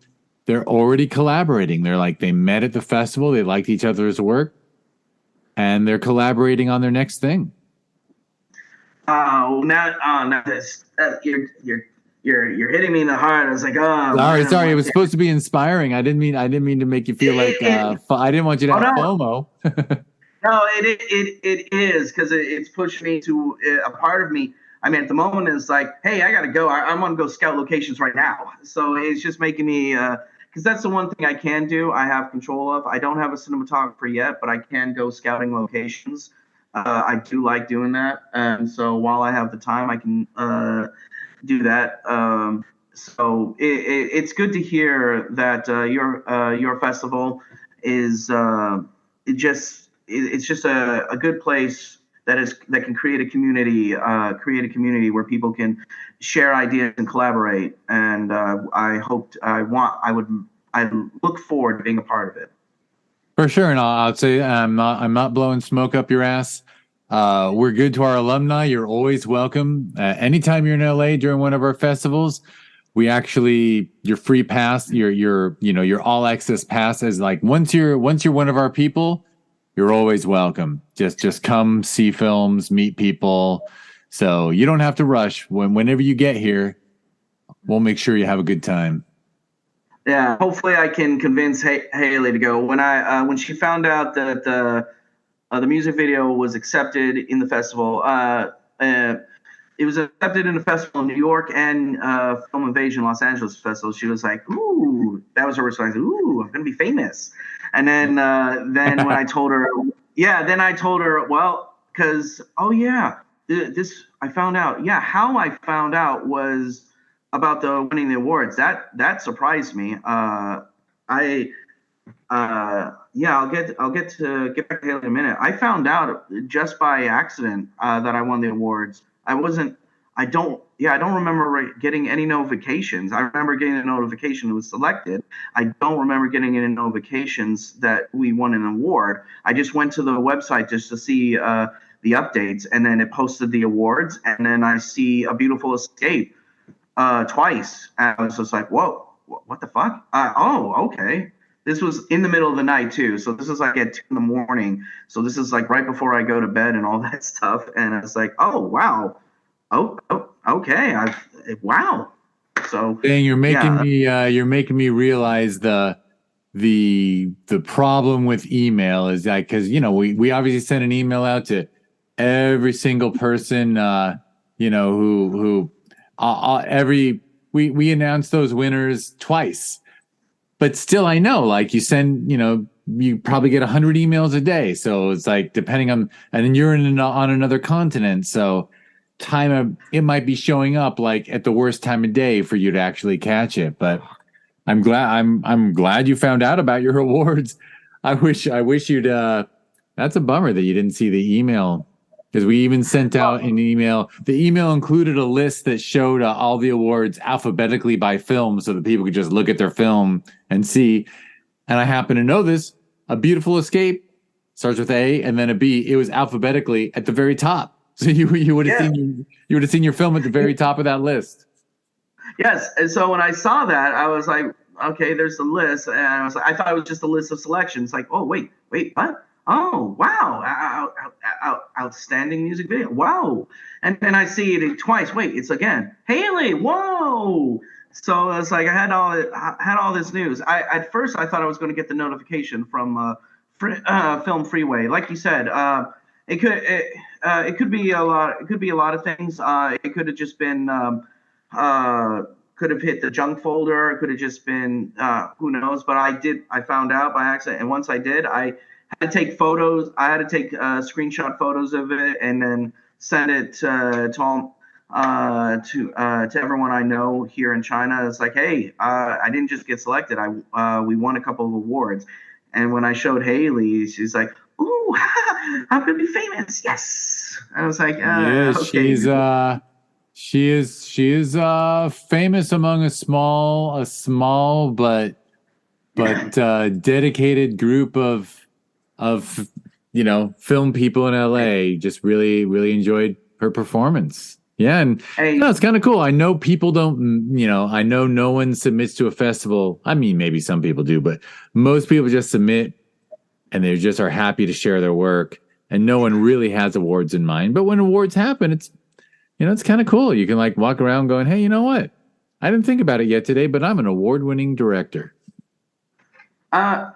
they're already collaborating. They're like they met at the festival, they liked each other's work, and they're collaborating on their next thing. Now this, you're hitting me in the heart. I was like, oh Sorry, man, sorry. It like was supposed to be inspiring. I didn't mean to make you feel like I didn't want you to oh have no, FOMO. no, it is because it's pushed me to a part of me. I mean, at the moment, it's like, hey, I gotta go. I want to go scout locations right now. So it's just making me because that's the one thing I can do. I have control of. I don't have a cinematographer yet, but I can go scouting locations. I do like doing that, and so while I have the time, I can do that. So it's good to hear that your festival is it's just a good place that can create a community where people can share ideas and collaborate. And I look forward to being a part of it. For sure, and I'll say I'm not blowing smoke up your ass. We're good to our alumni. You're always welcome. Anytime you're in LA during one of our festivals, we actually your free pass, your all access pass is like once you're one of our people, you're always welcome. Just come see films, meet people. So you don't have to rush. Whenever you get here, we'll make sure you have a good time. Yeah, hopefully I can convince Haley to go. When she found out that the music video was accepted in the festival, it was accepted in the festival in New York and Film Invasion Los Angeles festival. She was like, "Ooh," that was her response. "Ooh, I'm gonna be famous." And then when I told her, yeah, then I told her, well, because oh yeah, this I found out. Yeah, how I found out was about the winning the awards. That surprised me. I yeah, I'll get back to Haley in a minute. I found out just by accident that I won the awards. I don't remember getting any notifications. I remember getting a notification it was selected. I don't remember getting any notifications that we won an award. I just went to the website just to see the updates, and then it posted the awards, and then I see A Beautiful Escape twice. And I was just like, whoa, what the fuck? Oh, okay. This was in the middle of the night too. So this is like at 2 in the morning. So this is like right before I go to bed and all that stuff. And I was like, oh, wow. Oh, okay. Wow. So Dang, yeah. you're making me realize the problem with email is that because we obviously send an email out to every single person who every we announce those winners twice, but still I know like you send you probably get 100 emails a day, so it's like depending on, and then you're on another continent, so it might be showing up like at the worst time of day for you to actually catch it. But I'm glad you found out about your awards. I wish you'd that's a bummer that you didn't see the email, because we even sent out an email. The email included a list that showed all the awards alphabetically by film so that people could just look at their film and see. And I happen to know this. A Beautiful Escape starts with A and then a B. It was alphabetically at the very top. So you would have seen your film at the very top of that list. Yes, and so when I saw that, I was like, okay, there's the list, and I thought it was just a list of selections. Like, oh wait, what? Oh wow, outstanding music video, wow! And then I see it twice. Wait, it's again, Hayley, whoa! So it's like I had all this news. At first I thought I was going to get the notification from Film Freeway, like you said. It could be a lot. It could be a lot of things. It could have just been. Could have hit the junk folder. It could have just been who knows. But I found out by accident, and once I did, I had to take photos. I had to take screenshot photos of it and then send it to everyone I know here in China. It's like, hey, I didn't just get selected. We won a couple of awards, and when I showed Hayley, she's like, "Ooh, I'm gonna be famous!" Yes, I was like, yeah, okay. She is famous among a small but dedicated group of film people in LA. Just really enjoyed her performance. Yeah, and Hey, it's kind of cool. I know people don't, I know no one submits to a festival. I mean, maybe some people do, but most people just submit and they just are happy to share their work, and no one really has awards in mind. But when awards happen, it's kind of cool. You can like walk around going, hey, you know what? I didn't think about it yet today, but I'm an award-winning director. uh,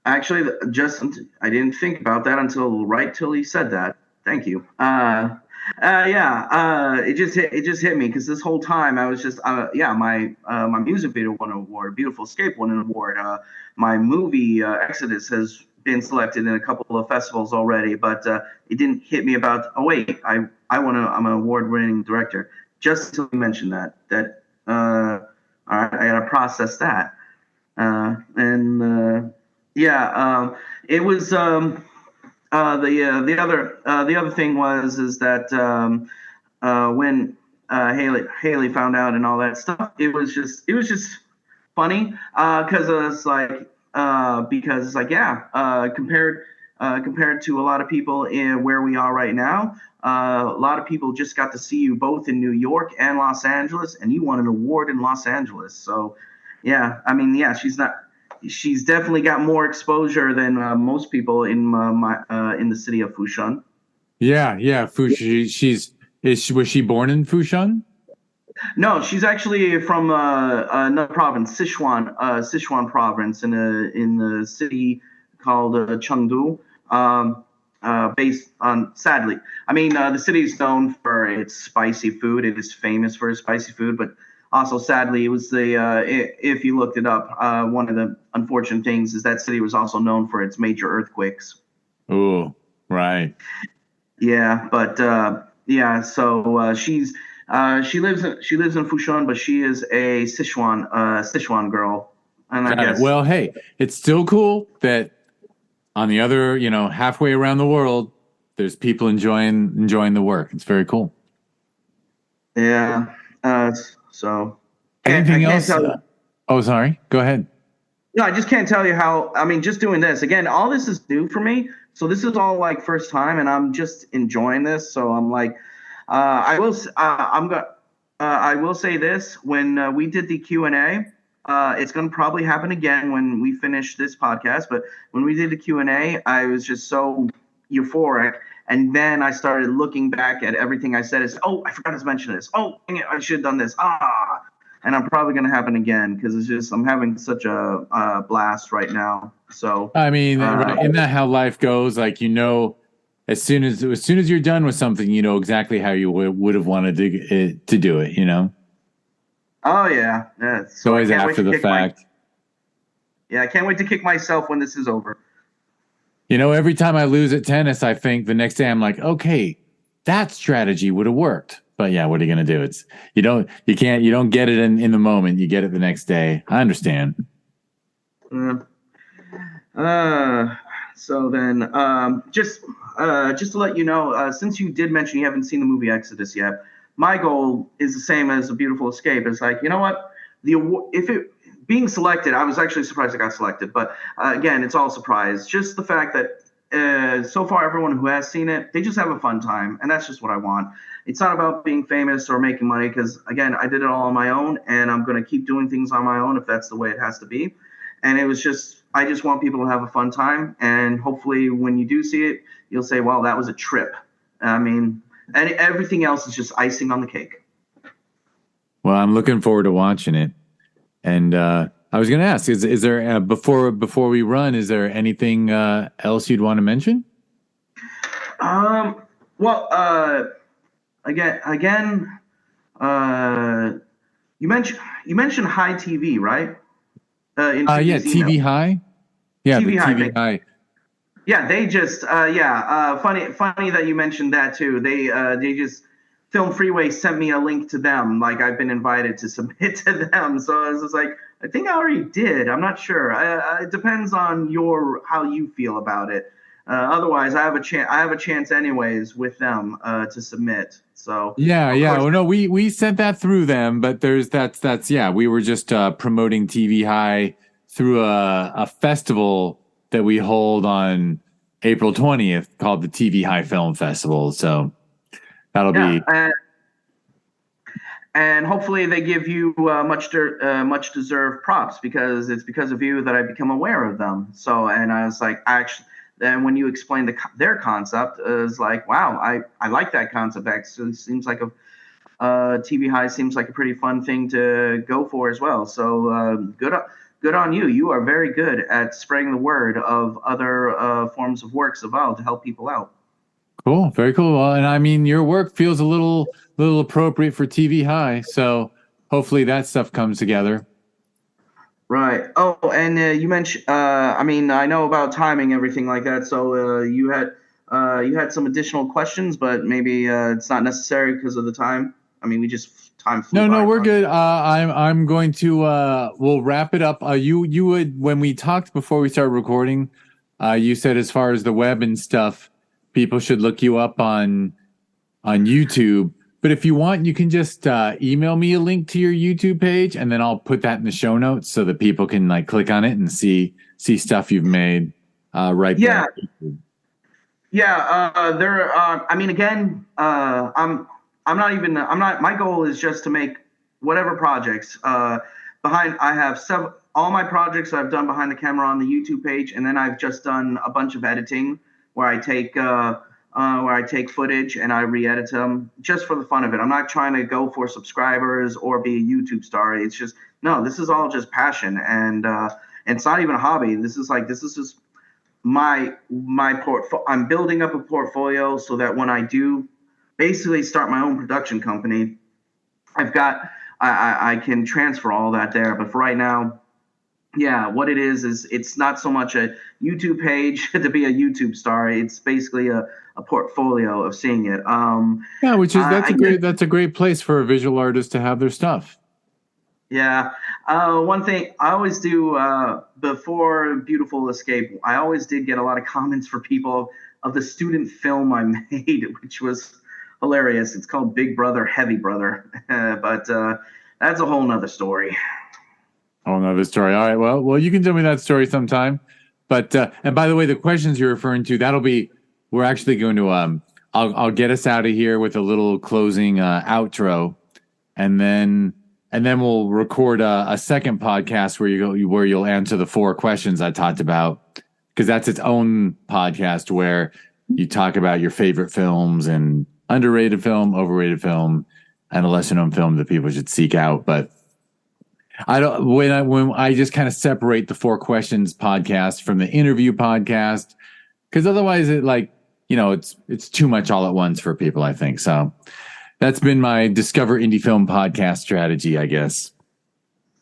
actually, just I didn't think about that until right till he said that. Thank you. Yeah. It just hit me because this whole time I was just my music video won an award. Beautiful Escape won an award. My movie Exodus has been selected in a couple of festivals already, but it didn't hit me about. Oh wait, I'm an award-winning director. Just until you mentioned that all right, I gotta process that. And yeah, it was the other thing is that when Hayley found out and all that stuff, it was just funny because it's like compared to a lot of people in where we are right now. A lot of people just got to see you both in New York and Los Angeles, and you won an award in Los Angeles. So, yeah, I mean, yeah, she's definitely got more exposure than most people in in the city of Fushan. Yeah. Was she born in Fushan? No, she's actually from another province, Sichuan province, in the city called Chengdu. Based on, sadly, I mean, the city is known for its spicy food. It is famous for its spicy food, but also sadly, it was if you looked it up, one of the unfortunate things is that city was also known for its major earthquakes. Oh, right. Yeah, but yeah, so she lives in Fushan, but she is a Sichuan girl, and I Got it. guess Well, hey, it's still cool that on the other, halfway around the world, there's people enjoying the work. It's very cool. yeah. So I Anything can't else? tell you. Oh, sorry. Go ahead. No, I just can't tell you how. I mean, just doing this again, all this is new for me. So this is all like first time, and I'm just enjoying this. So I'm like, I will say this: when we did the Q&A, it's going to probably happen again when we finish this podcast. But when we did the Q&A, I was just so euphoric, and then I started looking back at everything I said. Oh, I forgot to mention this. Oh, dang it, I should have done this. and I'm probably going to happen again because it's just I'm having such a blast right now. So I mean, right, isn't that how life goes? Like, as soon as you're done with something, you know exactly how you would have wanted to do it. oh yeah, It's so I always can't wait after to the kick my fact. yeah I can't wait to kick myself when this is over. Every time I lose at tennis, I think the next day I'm like, okay, that strategy would have worked. But yeah, what are you going to do? You don't get it in the moment. You get it the next day. I understand. Uh, uh, so then, just to let you know, since you did mention you haven't seen the movie Exodus yet, my goal is the same as A Beautiful Escape. It's like, you know what, if it being selected, I was actually surprised I got selected, but again, it's all surprise. Just the fact that so far everyone who has seen it, they just have a fun time, and that's just what I want. It's not about being famous or making money, because again, I did it all on my own, and I'm going to keep doing things on my own if that's the way it has to be. And it was just, I just want people to have a fun time, and hopefully when you do see it, you'll say, well, that was a trip. I mean, and everything else is just icing on the cake. Well, I'm looking forward to watching it. And I was going to ask, is there before we run, is there anything else you'd want to mention? Well, again, uh, you mentioned High TV, right? In Yeah, previous email. TVHi. Yeah, the TVHi. TVHi. Yeah, they just funny that you mentioned that too. They just Film Freeway sent me a link to them, like I've been invited to submit to them. So I was just like, I think I already did. I'm not sure. It depends on how you feel about it. Otherwise, I have a chance. I have a chance anyways with them to submit. So Yeah, of yeah. course, Well, no, we sent that through them, but that's yeah. We were just promoting TVHi through a festival that we hold on April 20th called the TVHi Film Festival. So that'll yeah. be And hopefully they give you much deserved props, because it's because of you that I become aware of them. So, and I was like, actually, then when you explained their concept, it was like, wow, I like that concept. Actually, seems like TVHi seems like a pretty fun thing to go for as well. So good on you. You are very good at spreading the word of other forms of works as well to help people out. cool, very cool. Well, and I mean, your work feels a little appropriate for TVHi, so hopefully that stuff comes together. Right. Oh, and you mentioned. I mean, I know about timing, everything like that. So you had some additional questions, but maybe it's not necessary because of the time. I mean, time flew No, by. we're good. I'm going to we'll wrap it up. You would when we talked before we started recording, you said as far as the web and stuff, people should look you up on YouTube. But if you want, you can just email me a link to your YouTube page, and then I'll put that in the show notes so that people can like click on it and see stuff you've made right Yeah. there. Yeah. There. I mean, again, I'm not even. I'm not. My goal is just to make whatever projects. I have all my projects I've done behind the camera on the YouTube page, and then I've just done a bunch of editing where I take footage and I re-edit them just for the fun of it. I'm not trying to go for subscribers or be a YouTube star. It's just no. This is all just passion, and it's not even a hobby. This is just my portfolio. I'm building up a portfolio so that when I do basically start my own production company, I can transfer all that there. But for right now, yeah, what it is it's not so much a YouTube page to be a YouTube star. It's basically a portfolio of seeing it. Yeah, which is that's a great place for a visual artist to have their stuff. Yeah. One thing I always do before Beautiful Escape, I always did get a lot of comments for people of the student film I made, which was hilarious. It's called Big Brother, Heavy Brother, but that's a whole nother story. Oh, another story. All right. Well, you can tell me that story sometime. But and by the way, the questions you're referring to, we're actually going to I'll get us out of here with a little closing outro, and then we'll record a second podcast where you'll answer the 4 questions I talked about, because that's its own podcast where you talk about your favorite films and underrated film, overrated film, and a lesser known film that people should seek out. But I don't when I just kind of separate the 4 questions podcast from the interview podcast, because otherwise it's too much all at once for people, I think. So that's been my Discover Indie Film podcast strategy, I guess.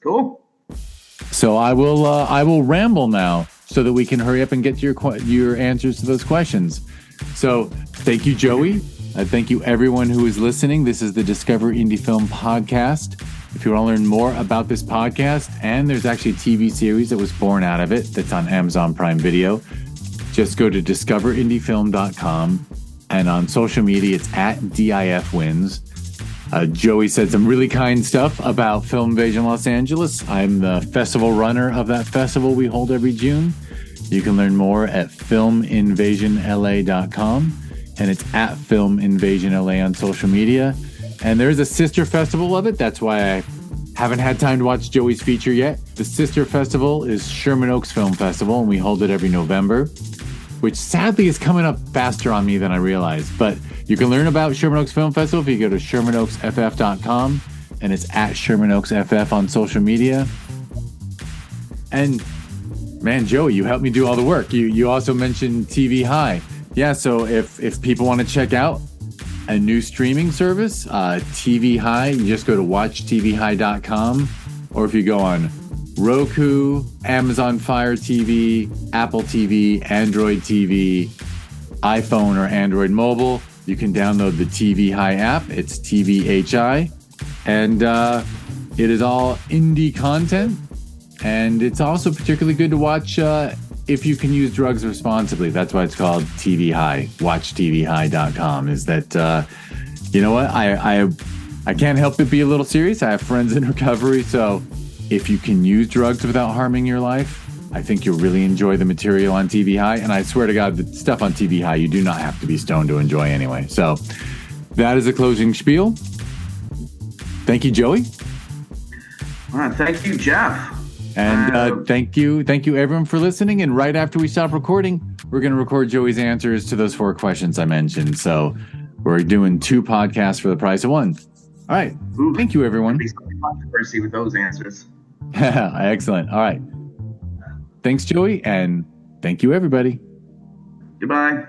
Cool. So I will ramble now so that we can hurry up and get to your answers to those questions. So thank you, Joey. Thank you, everyone who is listening. This is the Discover Indie Film podcast. If you want to learn more about this podcast, and there's actually a TV series that was born out of it that's on Amazon Prime Video, just go to discoverindiefilm.com. And on social media, it's at DIFWins. Joey said some really kind stuff about Film Invasion Los Angeles. I'm the festival runner of that festival we hold every June. You can learn more at filminvasionla.com. And it's at Film Invasion LA on social media. And there's a sister festival of it. That's why I haven't had time to watch Joey's feature yet. The sister festival is Sherman Oaks Film Festival, and we hold it every November, which sadly is coming up faster on me than I realized. But you can learn about Sherman Oaks Film Festival if you go to ShermanOaksFF.com, and it's at Sherman Oaks FF on social media. And man, Joey, you helped me do all the work. You also mentioned TVHi. Yeah, so if people want to check out a new streaming service, TVHi, you just go to watchtvhi.com, or if you go on Roku, Amazon Fire TV, Apple TV, Android TV, iPhone or Android mobile, you can download the TVHi app. It's TVHi, and it is all indie content, and it's also particularly good to watch if you can use drugs responsibly. That's why it's called TVHi. WatchTVHi.com. Is that, you know what? I can't help but be a little serious. I have friends in recovery. So if you can use drugs without harming your life, I think you'll really enjoy the material on TVHi. And I swear to God, the stuff on TVHi, you do not have to be stoned to enjoy anyway. So that is a closing spiel. Thank you, Joey. Thank you, Jeff. And thank you everyone for listening. And right after we stop recording, we're going to record Joey's answers to those 4 questions I mentioned. So we're doing 2 podcasts for the price of 1. All right. Ooh, thank you, everyone. Controversy with those answers. Excellent. All right. Thanks, Joey. And thank you, everybody. Goodbye.